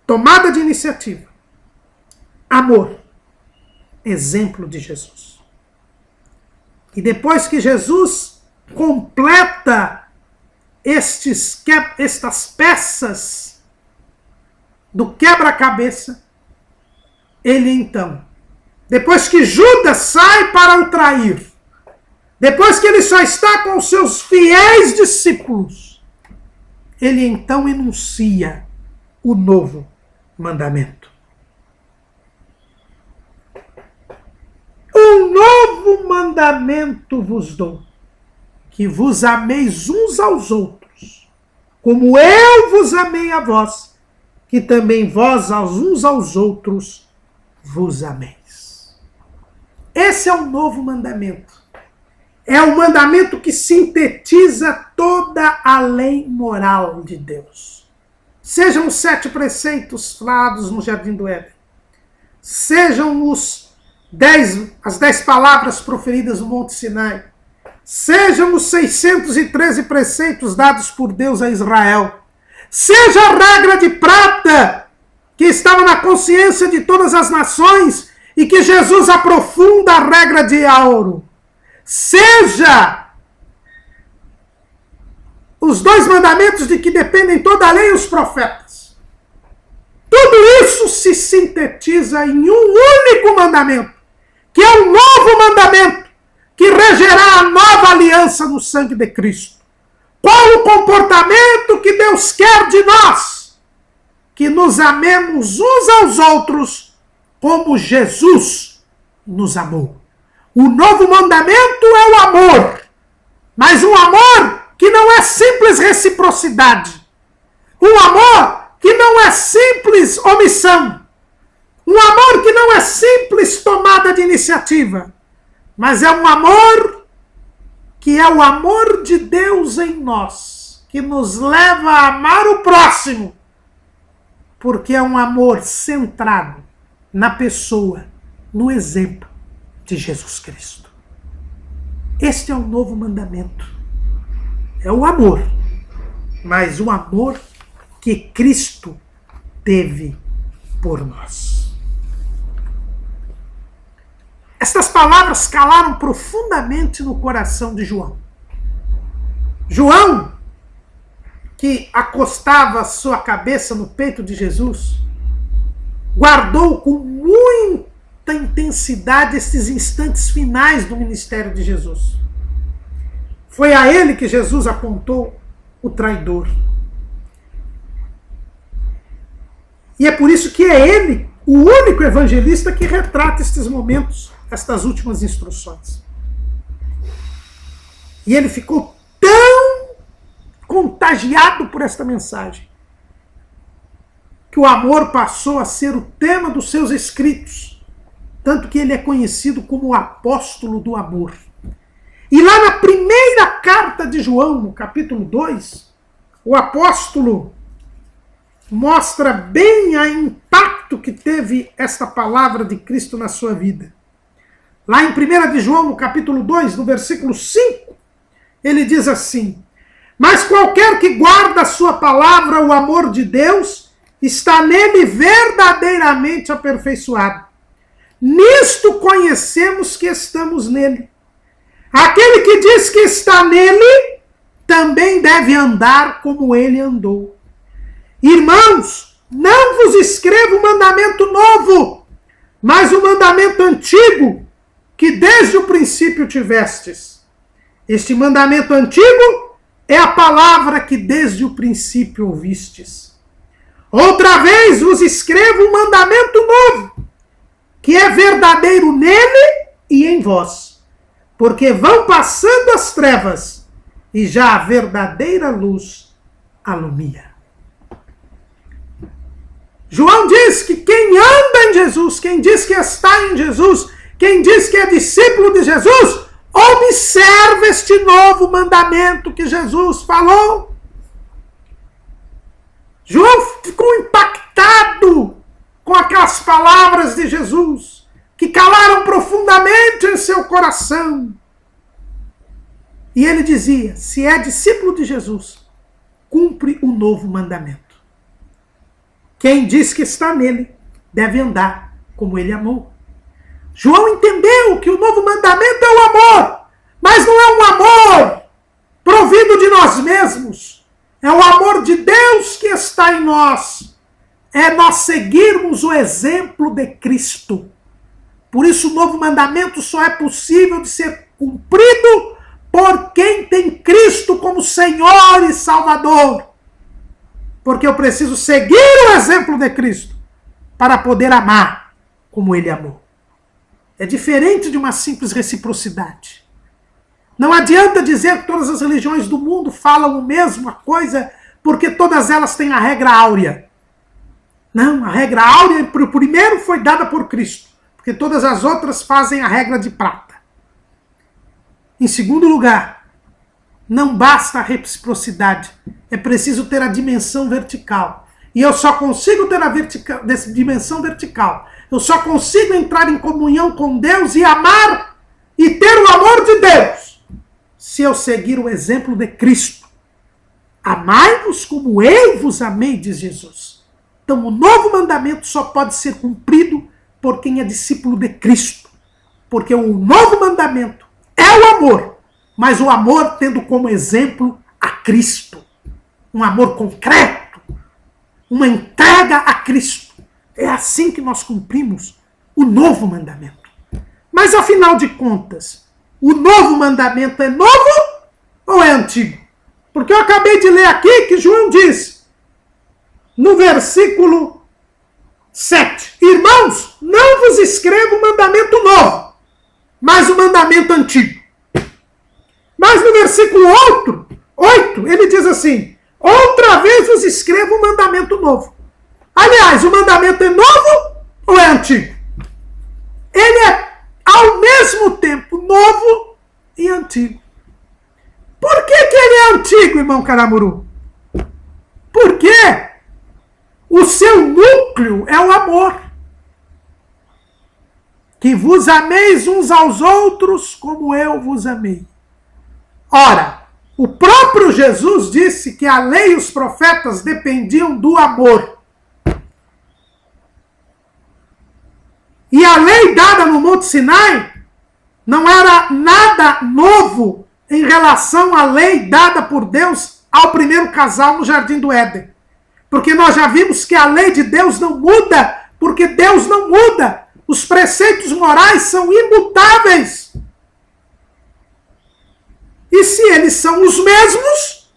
Tomada de iniciativa. Amor. Exemplo de Jesus. E depois que Jesus completa estas peças do quebra-cabeça, ele então, depois que Judas sai para o trair, depois que ele só está com os seus fiéis discípulos, ele então enuncia o novo mandamento. Um novo mandamento vos dou, que vos ameis uns aos outros, como eu vos amei a vós, que também vós uns aos outros vos ameis. Esse é o novo mandamento. É o mandamento que sintetiza toda a lei moral de Deus. Sejam os 7 preceitos falados no Jardim do Éden, sejam as 10 palavras proferidas no Monte Sinai, sejam os 613 preceitos dados por Deus a Israel, seja a regra de prata que estava na consciência de todas as nações e que Jesus aprofunda a regra de ouro, seja os 2 mandamentos de que dependem toda a lei e os profetas. Tudo isso se sintetiza em um único mandamento, que é um novo mandamento, que regerá a nova aliança no sangue de Cristo. Qual o comportamento que Deus quer de nós? Que nos amemos uns aos outros como Jesus nos amou. O novo mandamento é o amor, mas um amor que não é simples reciprocidade. Um amor que não é simples omissão. Um amor que não é simples tomada de iniciativa, mas é um amor que é o amor de Deus em nós, que nos leva a amar o próximo, porque é um amor centrado na pessoa, no exemplo de Jesus Cristo. Este é o novo mandamento. É o amor, mas o amor que Cristo teve por nós. Estas palavras calaram profundamente no coração de João. João, que acostava sua cabeça no peito de Jesus, guardou com muita intensidade esses instantes finais do ministério de Jesus. Foi a ele que Jesus apontou o traidor. E é por isso que é ele, o único evangelista que retrata estes momentos, estas últimas instruções. E ele ficou tão contagiado por esta mensagem, que o amor passou a ser o tema dos seus escritos, tanto que ele é conhecido como o apóstolo do amor. E lá na primeira carta de João, no capítulo 2, o apóstolo mostra bem o impacto que teve esta palavra de Cristo na sua vida. Lá em 1 de João, no capítulo 2, no versículo 5, ele diz assim: mas qualquer que guarda a sua palavra, o amor de Deus, está nele verdadeiramente aperfeiçoado. Nisto conhecemos que estamos nele. Aquele que diz que está nele, também deve andar como ele andou. Irmãos, não vos escrevo um mandamento novo, mas um mandamento antigo, que desde o princípio tivestes. Este mandamento antigo é a palavra que desde o princípio ouvistes. Outra vez vos escrevo um mandamento novo, que é verdadeiro nele e em vós, porque vão passando as trevas e já a verdadeira luz alumia. João diz que quem anda em Jesus, quem diz que está em Jesus, quem diz que é discípulo de Jesus, observa este novo mandamento que Jesus falou. João ficou impactado com aquelas palavras de Jesus, que calaram profundamente em seu coração. E ele dizia: se é discípulo de Jesus, cumpre o novo mandamento. Quem diz que está nele deve andar como ele amou. João entendeu que o novo mandamento é o amor, mas não é um amor provido de nós mesmos. É o amor de Deus que está em nós. É nós seguirmos o exemplo de Cristo. Por isso o novo mandamento só é possível de ser cumprido por quem tem Cristo como Senhor e Salvador. Porque eu preciso seguir o exemplo de Cristo para poder amar como ele amou. É diferente de uma simples reciprocidade. Não adianta dizer que todas as religiões do mundo falam a mesma coisa, porque todas elas têm a regra áurea. Não, a regra áurea primeiro foi dada por Cristo, porque todas as outras fazem a regra de prata. Em segundo lugar, não basta a reciprocidade, é preciso ter a dimensão vertical. E eu só consigo ter a dimensão vertical. Eu só consigo entrar em comunhão com Deus e amar e ter o amor de Deus se eu seguir o exemplo de Cristo. Amai-vos como eu vos amei, diz Jesus. Então o novo mandamento só pode ser cumprido por quem é discípulo de Cristo. Porque o novo mandamento é o amor, mas o amor tendo como exemplo a Cristo. Um amor concreto, uma entrega a Cristo. É assim que nós cumprimos o novo mandamento. Mas afinal de contas, o novo mandamento é novo ou é antigo? Porque eu acabei de ler aqui que João diz, no versículo 7, irmãos, não vos escrevo um mandamento novo, mas um mandamento antigo. Mas no versículo 8, ele diz assim, outra vez vos escrevo um mandamento novo. Aliás, o mandamento é novo ou é antigo? Ele é, ao mesmo tempo, novo e antigo. Por que ele é antigo, irmão Caramuru? Porque o seu núcleo é o amor. Que vos ameis uns aos outros como eu vos amei. Ora, o próprio Jesus disse que a lei e os profetas dependiam do amor. E a lei dada no Monte Sinai não era nada novo em relação à lei dada por Deus ao primeiro casal no Jardim do Éden. Porque nós já vimos que a lei de Deus não muda, porque Deus não muda. Os preceitos morais são imutáveis. E se eles são os mesmos,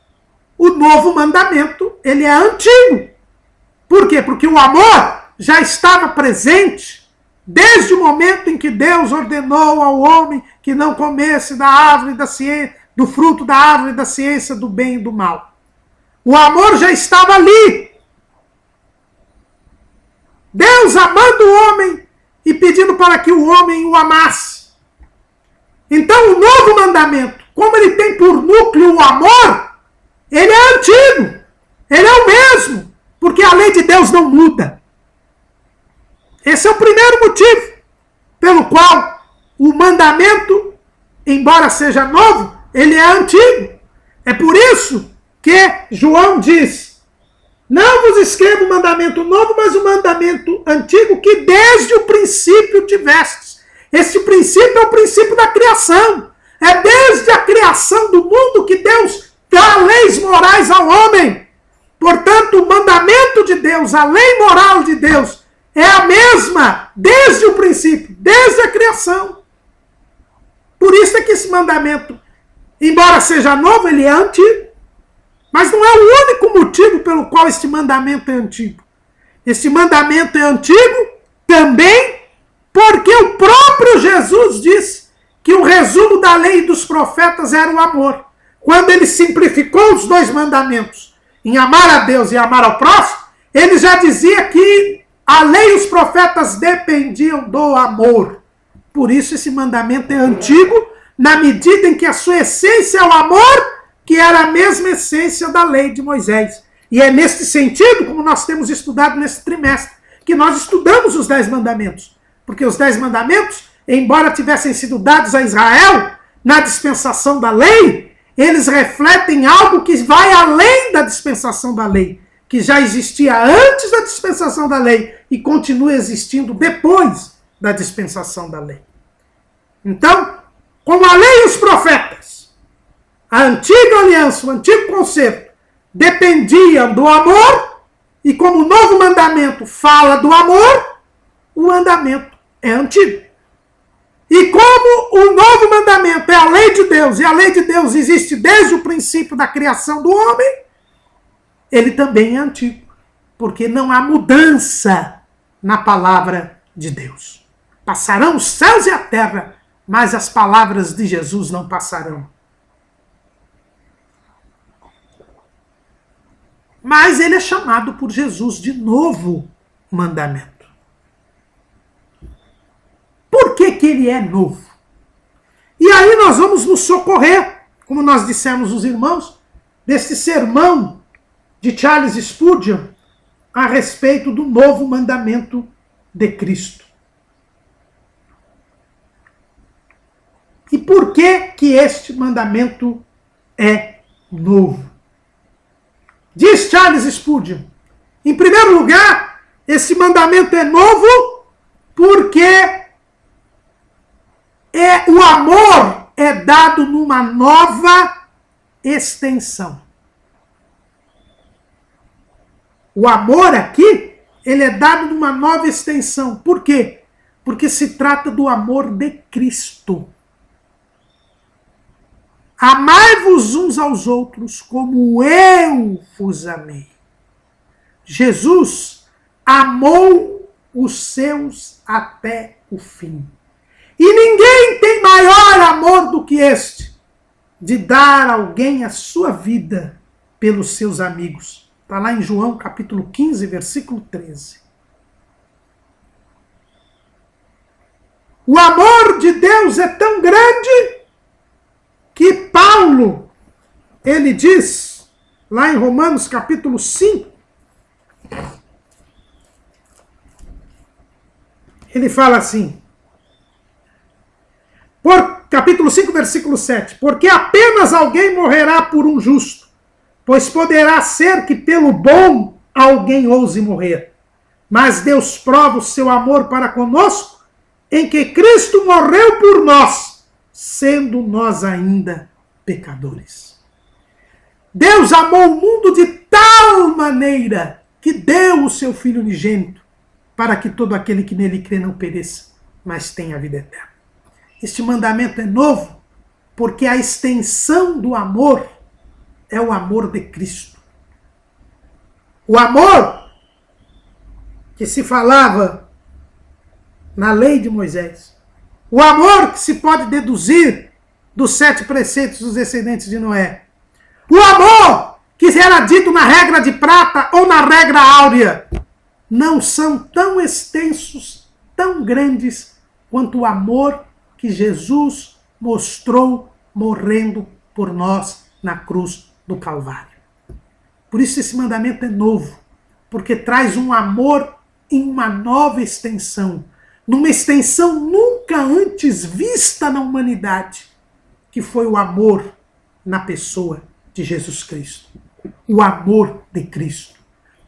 o novo mandamento, ele é antigo. Por quê? Porque o amor já estava presente desde o momento em que Deus ordenou ao homem que não comesse da árvore da ciência, do fruto da árvore da ciência do bem e do mal. O amor já estava ali. Deus amando o homem e pedindo para que o homem o amasse. Então o novo mandamento, como ele tem por núcleo o amor, ele é antigo. Ele é o mesmo. Porque a lei de Deus não muda. Esse é o primeiro motivo pelo qual o mandamento, embora seja novo, ele é antigo. É por isso que João diz: não vos escrevo um mandamento novo, mas um mandamento antigo que desde o princípio tivestes. Esse princípio é o princípio da criação. É desde a criação do mundo que Deus dá leis morais ao homem. Portanto, o mandamento de Deus, a lei moral de Deus, é a mesma desde o princípio, desde a criação. Por isso é que esse mandamento, embora seja novo, ele é antigo. Mas não é o único motivo pelo qual este mandamento é antigo. Esse mandamento é antigo também porque o próprio Jesus disse que o resumo da lei e dos profetas era o amor. Quando ele simplificou os dois mandamentos, em amar a Deus e amar ao próximo, ele já dizia que a lei e os profetas dependiam do amor. Por isso esse mandamento é antigo, na medida em que a sua essência é o amor, que era a mesma essência da lei de Moisés. E é nesse sentido, como nós temos estudado nesse trimestre, que nós estudamos os 10 mandamentos. Porque os 10 mandamentos, embora tivessem sido dados a Israel na dispensação da lei, eles refletem algo que vai além da dispensação da lei, que já existia antes da dispensação da lei e continua existindo depois da dispensação da lei. Então, como a lei e os profetas, a antiga aliança, o antigo conceito, dependiam do amor, e como o novo mandamento fala do amor, o mandamento é antigo. E como o novo mandamento é a lei de Deus, e a lei de Deus existe desde o princípio da criação do homem, ele também é antigo, porque não há mudança na palavra de Deus. Passarão os céus e a terra, mas as palavras de Jesus não passarão. Mas ele é chamado por Jesus de novo mandamento. Por que que ele é novo? E aí nós vamos nos socorrer, como nós dissemos os irmãos, desse sermão de Charles Spurgeon a respeito do novo mandamento de Cristo. E por que que este mandamento é novo? Diz Charles Spurgeon, em primeiro lugar, esse mandamento é novo porque o amor é dado numa nova extensão. O amor aqui, ele é dado numa nova extensão. Por quê? Porque se trata do amor de Cristo. Amai-vos uns aos outros como eu vos amei. Jesus amou os seus até o fim. E ninguém tem maior amor do que este, de dar a alguém a sua vida pelos seus amigos. Está lá em João capítulo 15, versículo 13. O amor de Deus é tão grande que Paulo, ele diz, lá em Romanos capítulo 5, ele fala assim, capítulo 5, versículo 7, porque apenas alguém morrerá por um justo, pois poderá ser que pelo bom alguém ouse morrer. Mas Deus prova o seu amor para conosco, em que Cristo morreu por nós, sendo nós ainda pecadores. Deus amou o mundo de tal maneira que deu o seu Filho unigênito, para que todo aquele que nele crê não pereça, mas tenha a vida eterna. Este mandamento é novo, porque a extensão do amor é o amor de Cristo. O amor que se falava na lei de Moisés. O amor que se pode deduzir dos 7 preceitos dos descendentes de Noé. O amor que era dito na regra de prata ou na regra áurea. Não são tão extensos, tão grandes, quanto o amor que Jesus mostrou morrendo por nós na cruz do Calvário. Por isso esse mandamento é novo, porque traz um amor em uma nova extensão, numa extensão nunca antes vista na humanidade, que foi o amor na pessoa de Jesus Cristo. O amor de Cristo.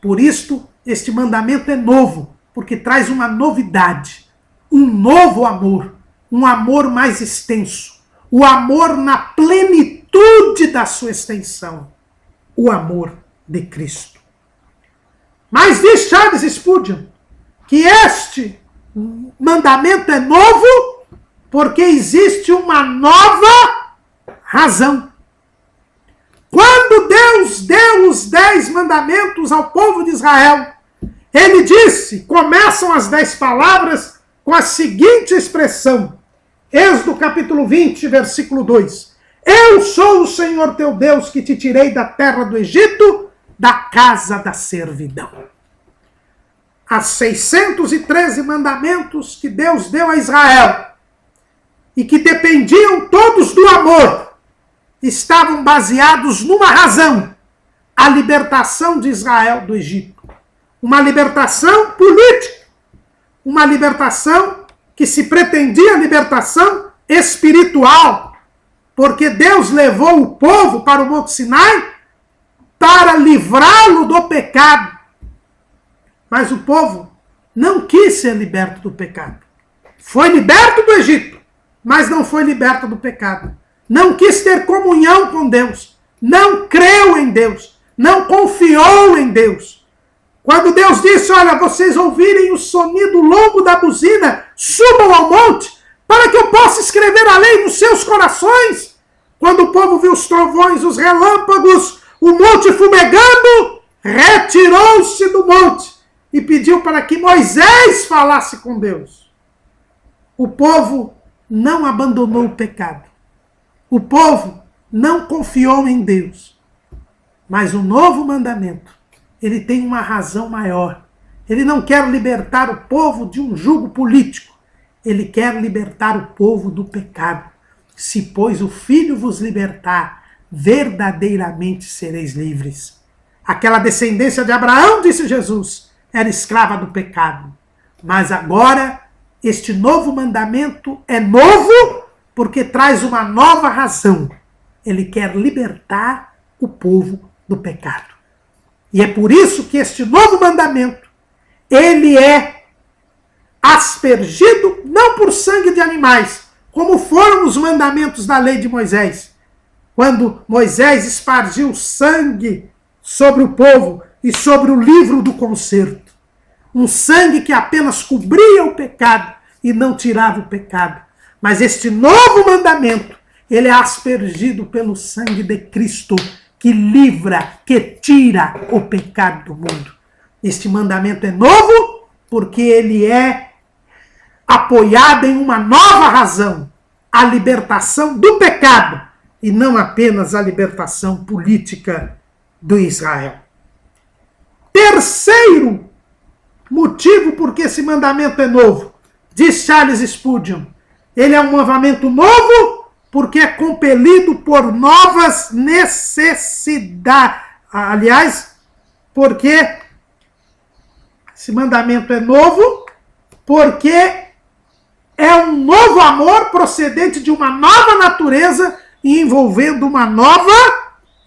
Por isto, este mandamento é novo, porque traz uma novidade, um novo amor, um amor mais extenso, o amor na plenitude da sua extensão, o amor de Cristo. Mas diz Charles Spurgeon que este mandamento é novo porque existe uma nova razão. Quando Deus deu os 10 mandamentos ao povo de Israel, ele disse, começam as 10 palavras com a seguinte expressão, Êxodo capítulo 20, versículo 2. Eu sou o Senhor teu Deus que te tirei da terra do Egito, da casa da servidão. As 613 mandamentos que Deus deu a Israel e que dependiam todos do amor, estavam baseados numa razão, a libertação de Israel do Egito. Uma libertação política, uma libertação que se pretendia libertação espiritual, porque Deus levou o povo para o Monte Sinai para livrá-lo do pecado. Mas o povo não quis ser liberto do pecado. Foi liberto do Egito, mas não foi liberto do pecado. Não quis ter comunhão com Deus. Não creu em Deus. Não confiou em Deus. Quando Deus disse, olha, vocês ouvirem o sonido longo da buzina, subam ao monte, para que eu possa escrever a lei nos seus corações. Quando o povo viu os trovões, os relâmpagos, o monte fumegando, retirou-se do monte e pediu para que Moisés falasse com Deus. O povo não abandonou o pecado. O povo não confiou em Deus. Mas o novo mandamento, ele tem uma razão maior. Ele não quer libertar o povo de um jugo político. Ele quer libertar o povo do pecado. Se, pois, o Filho vos libertar, verdadeiramente sereis livres. Aquela descendência de Abraão, disse Jesus, era escrava do pecado. Mas agora, este novo mandamento é novo porque traz uma nova razão. Ele quer libertar o povo do pecado. E é por isso que este novo mandamento, ele é aspergido não por sangue de animais, como foram os mandamentos da lei de Moisés. Quando Moisés espargiu sangue sobre o povo e sobre o livro do concerto. Um sangue que apenas cobria o pecado e não tirava o pecado. Mas este novo mandamento, ele é aspergido pelo sangue de Cristo, que livra, que tira o pecado do mundo. Este mandamento é novo porque ele é apoiado em uma nova razão, a libertação do pecado, e não apenas a libertação política do Israel. Terceiro motivo por que esse mandamento é novo, diz Charles Spurgeon, ele é um mandamento novo porque é compelido por novas necessidades. Aliás, porque esse mandamento é novo porque é um novo amor procedente de uma nova natureza e envolvendo uma nova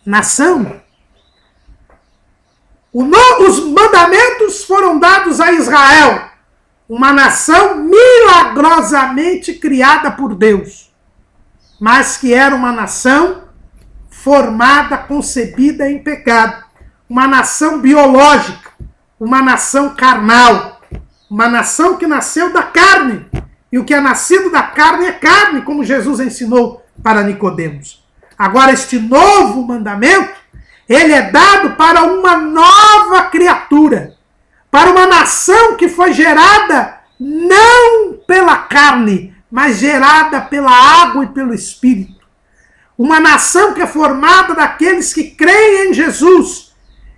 nação. Os mandamentos foram dados a Israel, uma nação milagrosamente criada por Deus, mas que era uma nação formada, concebida em pecado. Uma nação biológica, uma nação carnal, uma nação que nasceu da carne. E o que é nascido da carne é carne, como Jesus ensinou para Nicodemos. Agora, este novo mandamento, ele é dado para uma nova criatura, para uma nação que foi gerada não pela carne, mas gerada pela água e pelo Espírito. Uma nação que é formada daqueles que creem em Jesus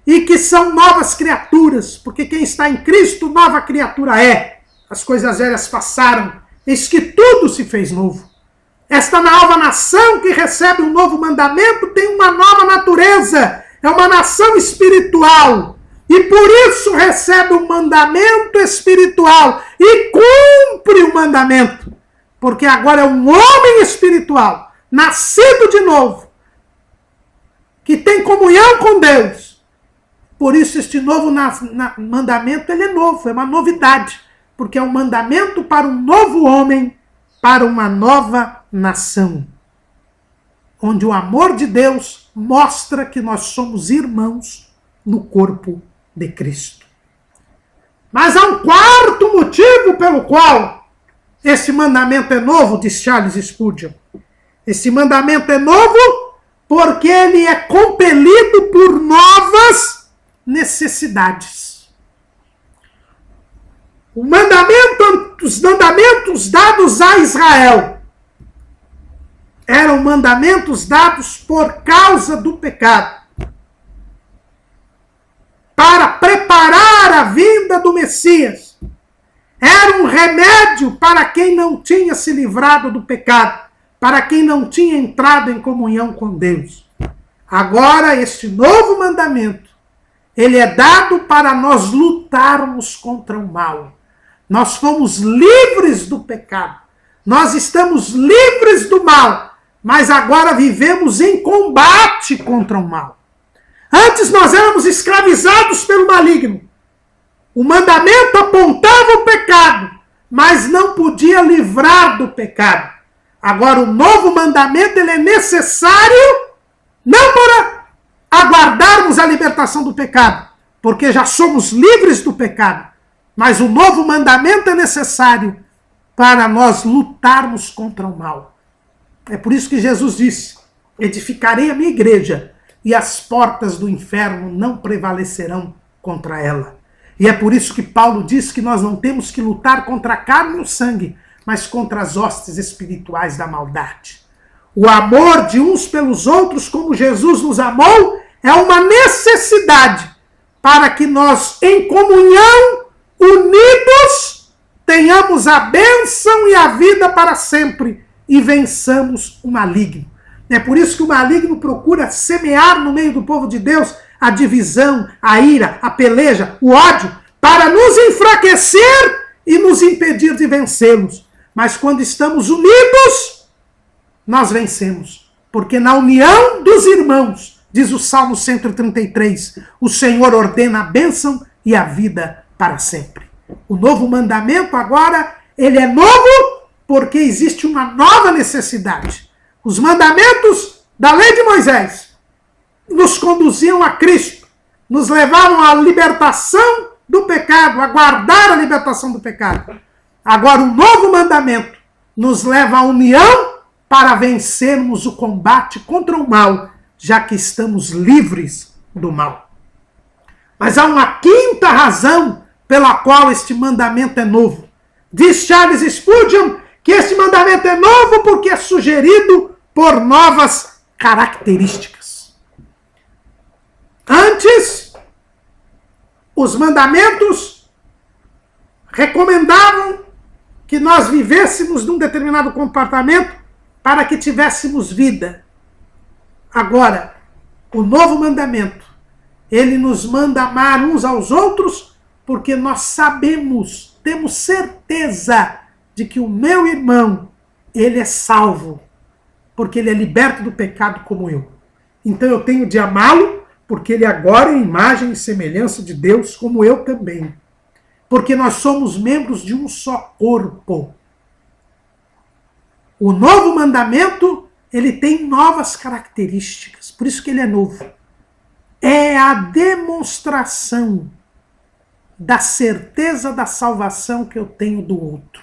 e que são novas criaturas, porque quem está em Cristo, nova criatura é. As coisas velhas passaram, eis que tudo se fez novo. Esta nova nação que recebe um novo mandamento tem uma nova natureza, é uma nação espiritual. E por isso recebe um mandamento espiritual e cumpre o mandamento. Porque agora é um homem espiritual, nascido de novo, que tem comunhão com Deus. Por isso este novo mandamento ele é novo, é uma novidade. Porque é um mandamento para um novo homem, para uma nova nação. Onde o amor de Deus mostra que nós somos irmãos no corpo de Cristo. Mas há um quarto motivo pelo qual esse mandamento é novo, diz Charles Spurgeon. Esse mandamento é novo porque ele é compelido por novas necessidades. Os mandamentos dados a Israel eram mandamentos dados por causa do pecado, para preparar a vinda do Messias. Era um remédio para quem não tinha se livrado do pecado, para quem não tinha entrado em comunhão com Deus. Agora, este novo mandamento, ele é dado para nós lutarmos contra o mal. Nós fomos livres do pecado. Nós estamos livres do mal, mas agora vivemos em combate contra o mal. Antes nós éramos escravizados pelo maligno. O mandamento apontava o pecado, mas não podia livrar do pecado. Agora o novo mandamento ele é necessário não para aguardarmos a libertação do pecado, porque já somos livres do pecado, mas o novo mandamento é necessário para nós lutarmos contra o mal. É por isso que Jesus disse: edificarei a minha igreja e as portas do inferno não prevalecerão contra ela. E é por isso que Paulo diz que nós não temos que lutar contra a carne e o sangue, mas contra as hostes espirituais da maldade. O amor de uns pelos outros, como Jesus nos amou, é uma necessidade para que nós, em comunhão, unidos, tenhamos a bênção e a vida para sempre e vençamos o maligno. É por isso que o maligno procura semear no meio do povo de Deus a divisão, a ira, a peleja, o ódio, para nos enfraquecer e nos impedir de vencê-los. Mas quando estamos unidos, nós vencemos. Porque na união dos irmãos, diz o Salmo 133, o Senhor ordena a bênção e a vida para sempre. O novo mandamento agora, ele é novo porque existe uma nova necessidade. Os mandamentos da lei de Moisés nos conduziam a Cristo, nos levavam à libertação do pecado, a guardar a libertação do pecado. Agora o novo mandamento nos leva à união para vencermos o combate contra o mal, já que estamos livres do mal. Mas há uma quinta razão pela qual este mandamento é novo. Diz Charles Spurgeon que este mandamento é novo porque é sugerido por novas características. Antes, os mandamentos recomendavam que nós vivêssemos num determinado comportamento para que tivéssemos vida. Agora, o novo mandamento, ele nos manda amar uns aos outros porque nós sabemos, temos certeza de que o meu irmão, ele é salvo, porque ele é liberto do pecado como eu. Então eu tenho de amá-lo, porque ele agora é imagem e semelhança de Deus, como eu também. Porque nós somos membros de um só corpo. O novo mandamento, ele tem novas características, por isso que ele é novo. É a demonstração da certeza da salvação que eu tenho do outro.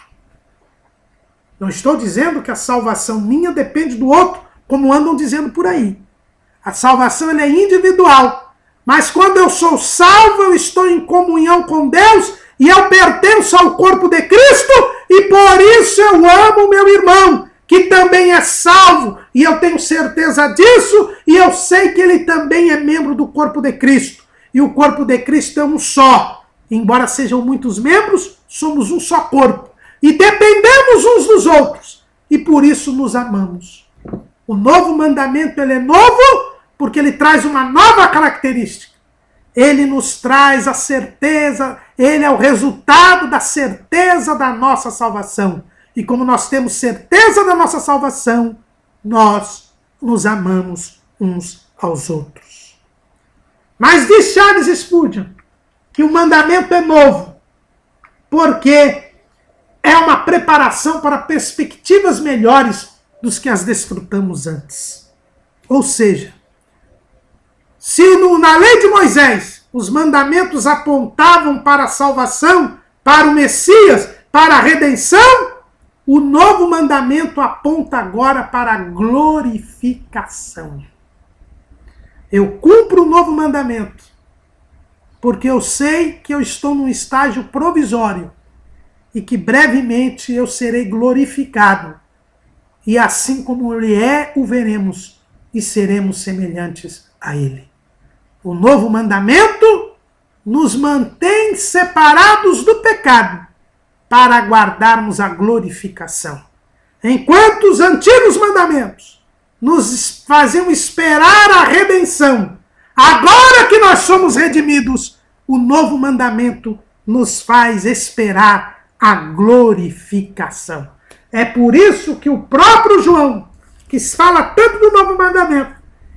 Não estou dizendo que a salvação minha depende do outro, como andam dizendo por aí. A salvação ela é individual. Mas quando eu sou salvo, eu estou em comunhão com Deus e eu pertenço ao corpo de Cristo e por isso eu amo meu irmão, que também é salvo, e eu tenho certeza disso, e eu sei que ele também é membro do corpo de Cristo. E o corpo de Cristo é um só. Embora sejam muitos membros, somos um só corpo. E dependemos uns dos outros. E por isso nos amamos. O novo mandamento ele é novo porque ele traz uma nova característica. Ele nos traz a certeza, ele é o resultado da certeza da nossa salvação. E como nós temos certeza da nossa salvação, nós nos amamos uns aos outros. Mas diz Charles Spurgeon que o mandamento é novo, porque é uma preparação para perspectivas melhores dos que as desfrutamos antes. Ou seja, se na lei de Moisés os mandamentos apontavam para a salvação, para o Messias, para a redenção, o novo mandamento aponta agora para a glorificação. Eu cumpro o novo mandamento porque eu sei que eu estou num estágio provisório e que brevemente eu serei glorificado. E assim como ele é, o veremos e seremos semelhantes a ele. O novo mandamento nos mantém separados do pecado para aguardarmos a glorificação. Enquanto os antigos mandamentos nos faziam esperar a redenção, agora que nós somos redimidos, o novo mandamento nos faz esperar a glorificação. É por isso que o próprio João, que fala tanto do novo mandamento,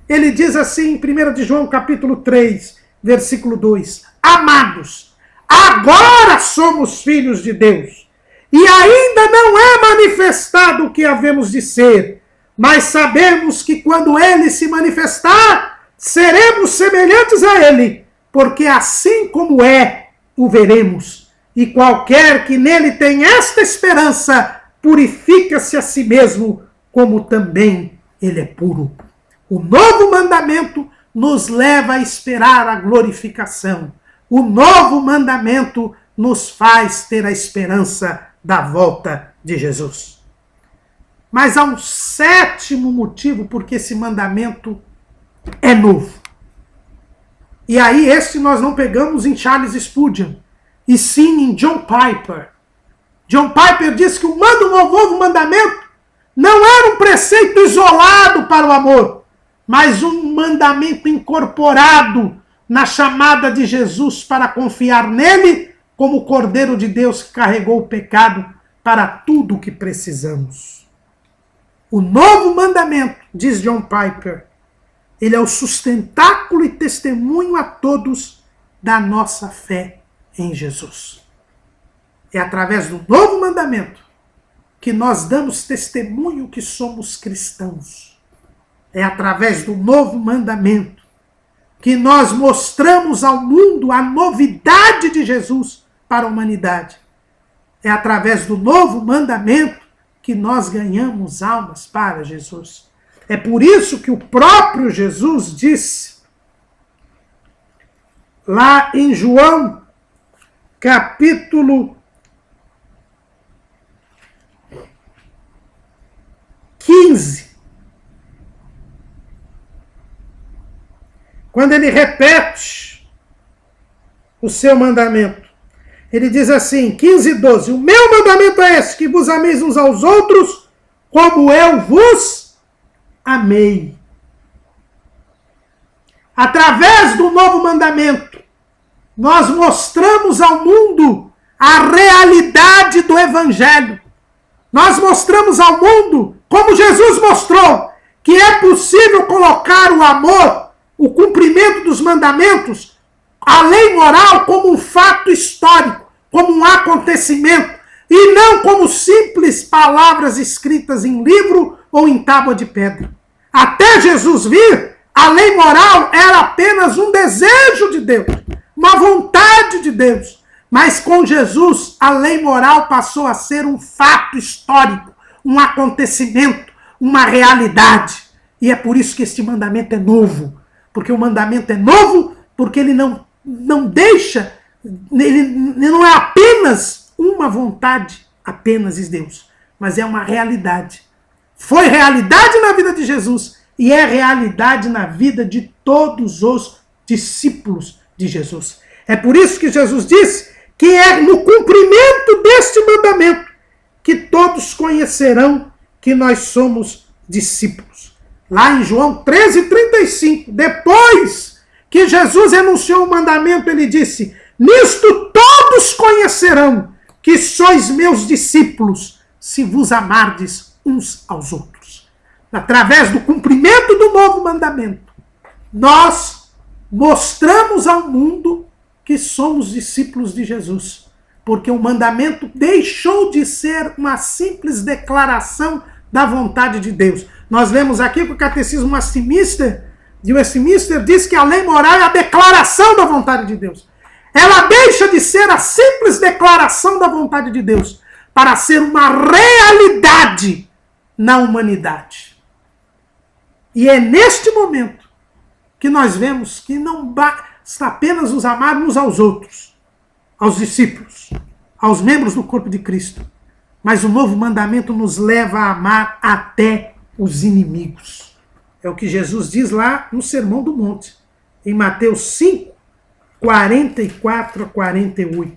ele diz assim em 1 de João capítulo 3, versículo 2, amados, agora somos filhos de Deus, e ainda não é manifestado o que havemos de ser, mas sabemos que quando ele se manifestar, seremos semelhantes a ele, porque assim como é, o veremos. E qualquer que nele tem esta esperança, purifica-se a si mesmo, como também ele é puro. O novo mandamento nos leva a esperar a glorificação. O novo mandamento nos faz ter a esperança da volta de Jesus. Mas há um sétimo motivo porque esse mandamento é novo. E aí esse nós não pegamos em Charles Spurgeon, e sim em John Piper. John Piper diz que o novo mandamento não era um preceito isolado para o amor, mas um mandamento incorporado na chamada de Jesus para confiar nele como o Cordeiro de Deus que carregou o pecado para tudo o que precisamos. O novo mandamento, diz John Piper, ele é o sustentáculo e testemunho a todos da nossa fé em Jesus. É através do novo mandamento que nós damos testemunho que somos cristãos. É através do novo mandamento que nós mostramos ao mundo a novidade de Jesus para a humanidade. É através do novo mandamento que nós ganhamos almas para Jesus. É por isso que o próprio Jesus disse, lá em João, capítulo 15, quando ele repete o seu mandamento, ele diz assim, 15:12, o meu mandamento é esse, que vos ameis uns aos outros, como eu vos amei. Através do novo mandamento, nós mostramos ao mundo a realidade do Evangelho. Nós mostramos ao mundo, como Jesus mostrou, que é possível colocar o amor, o cumprimento dos mandamentos, a lei moral como um fato histórico, como um acontecimento, e não como simples palavras escritas em livro ou em tábua de pedra. Até Jesus vir, a lei moral era apenas um desejo de Deus, uma vontade de Deus. Mas com Jesus, a lei moral passou a ser um fato histórico, um acontecimento, uma realidade. E é por isso que este mandamento é novo. Porque o mandamento é novo, porque ele não deixa, ele não é apenas uma vontade, apenas de Deus, mas é uma realidade. Foi realidade na vida de Jesus e é realidade na vida de todos os discípulos de Jesus. É por isso que Jesus disse que é no cumprimento deste mandamento que todos conhecerão que nós somos discípulos. Lá em João 13:35, depois que Jesus enunciou o mandamento, ele disse: nisto todos conhecerão que sois meus discípulos, se vos amardes uns aos outros. Através do cumprimento do novo mandamento, nós mostramos ao mundo que somos discípulos de Jesus, porque o mandamento deixou de ser uma simples declaração da vontade de Deus. Nós lemos aqui que o Catecismo de Westminster diz que a lei moral é a declaração da vontade de Deus. Ela deixa de ser a simples declaração da vontade de Deus para ser uma realidade na humanidade. E é neste momento que nós vemos que não basta apenas nos amar uns aos outros, aos discípulos, aos membros do corpo de Cristo, mas o novo mandamento nos leva a amar até os inimigos. É o que Jesus diz lá no Sermão do Monte, em Mateus 5, 44 a 48.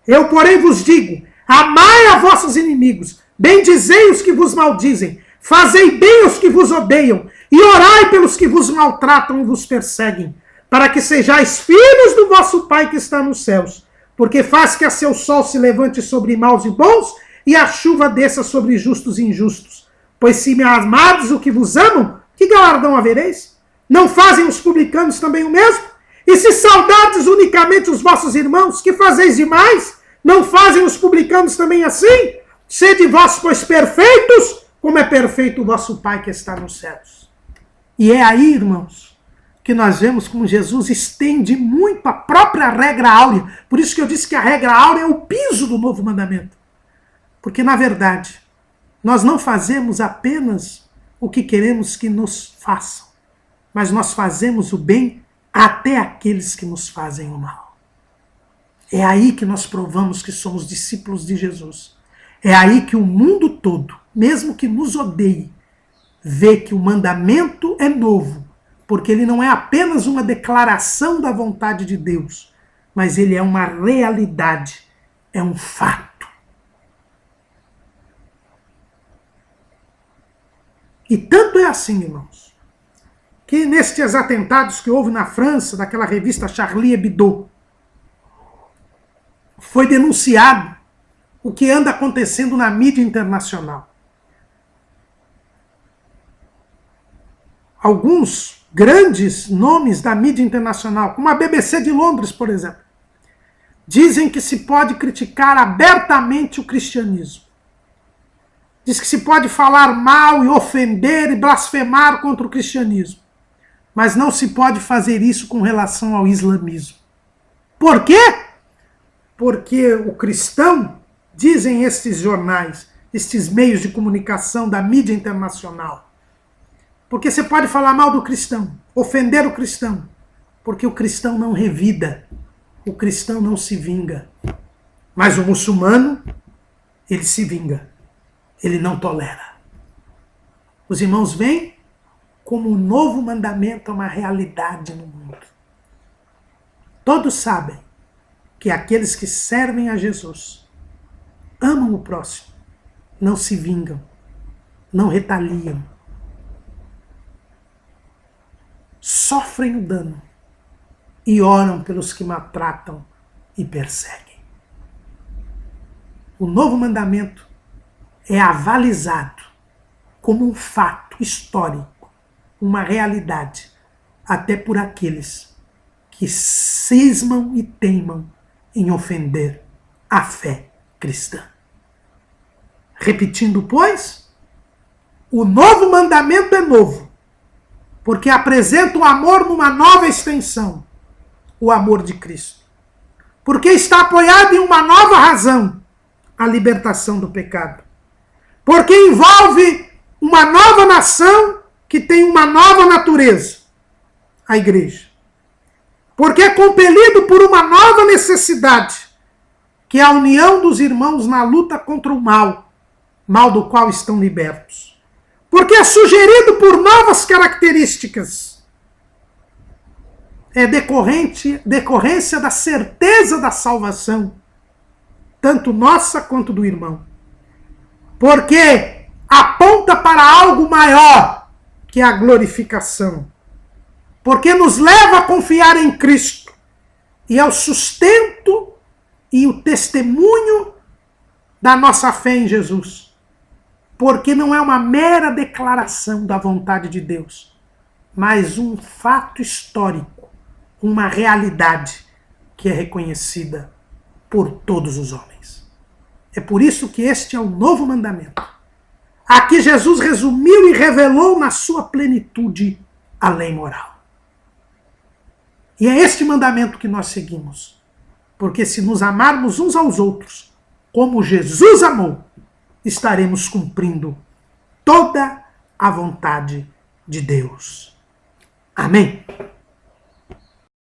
Eu, porém, vos digo, amai a vossos inimigos, bendizei os que vos maldizem, fazei bem aos que vos odeiam, e orai pelos que vos maltratam e vos perseguem, para que sejais filhos do vosso Pai que está nos céus, porque faz que a seu sol se levante sobre maus e bons, e a chuva desça sobre justos e injustos. Pois se me amardes o que vos amam, que galardão havereis? Não fazem os publicanos também o mesmo? E se saudardes unicamente os vossos irmãos, que fazeis demais? Não fazem os publicanos também assim? Sede vós, pois, perfeitos, como é perfeito o vosso Pai que está nos céus. E é aí, irmãos, que nós vemos como Jesus estende muito a própria regra áurea. Por isso que eu disse que a regra áurea é o piso do novo mandamento. Porque, na verdade, nós não fazemos apenas o que queremos que nos façam, mas nós fazemos o bem até aqueles que nos fazem o mal. É aí que nós provamos que somos discípulos de Jesus. É aí que o mundo todo, mesmo que nos odeie, vê que o mandamento é novo, porque ele não é apenas uma declaração da vontade de Deus, mas ele é uma realidade, é um fato. E tanto é assim, irmãos, que nestes atentados que houve na França, daquela revista Charlie Hebdo, foi denunciado o que anda acontecendo na mídia internacional. Alguns grandes nomes da mídia internacional, como a BBC de Londres, por exemplo, dizem que se pode criticar abertamente o cristianismo. Diz que se pode falar mal e ofender e blasfemar contra o cristianismo. Mas não se pode fazer isso com relação ao islamismo. Por quê? Porque o cristão, dizem estes jornais, estes meios de comunicação da mídia internacional, porque você pode falar mal do cristão, ofender o cristão, porque o cristão não revida, o cristão não se vinga. Mas o muçulmano, ele se vinga. Ele não tolera. Os irmãos veem como o novo mandamento é uma realidade no mundo. Todos sabem que aqueles que servem a Jesus amam o próximo, não se vingam, não retaliam, sofrem o dano e oram pelos que maltratam e perseguem. O novo mandamento é avalizado como um fato histórico, uma realidade, até por aqueles que cismam e teimam em ofender a fé cristã. Repetindo, pois, O novo mandamento é novo, porque apresenta o amor numa nova extensão, o amor de Cristo. Porque está apoiado em uma nova razão, a libertação do pecado. Porque envolve uma nova nação que tem uma nova natureza, a igreja. Porque é compelido por uma nova necessidade, que é a união dos irmãos na luta contra o mal, mal do qual estão libertos. Porque é sugerido por novas características. É decorrência da certeza da salvação, tanto nossa quanto do irmão. Porque aponta para algo maior, que é a glorificação. Porque nos leva a confiar em Cristo. E é o sustento e o testemunho da nossa fé em Jesus. Porque não é uma mera declaração da vontade de Deus, mas um fato histórico, uma realidade que é reconhecida por todos os homens. É por isso que este é o novo mandamento. Aqui Jesus resumiu e revelou na sua plenitude a lei moral. E é este mandamento que nós seguimos. Porque se nos amarmos uns aos outros, como Jesus amou, estaremos cumprindo toda a vontade de Deus. Amém?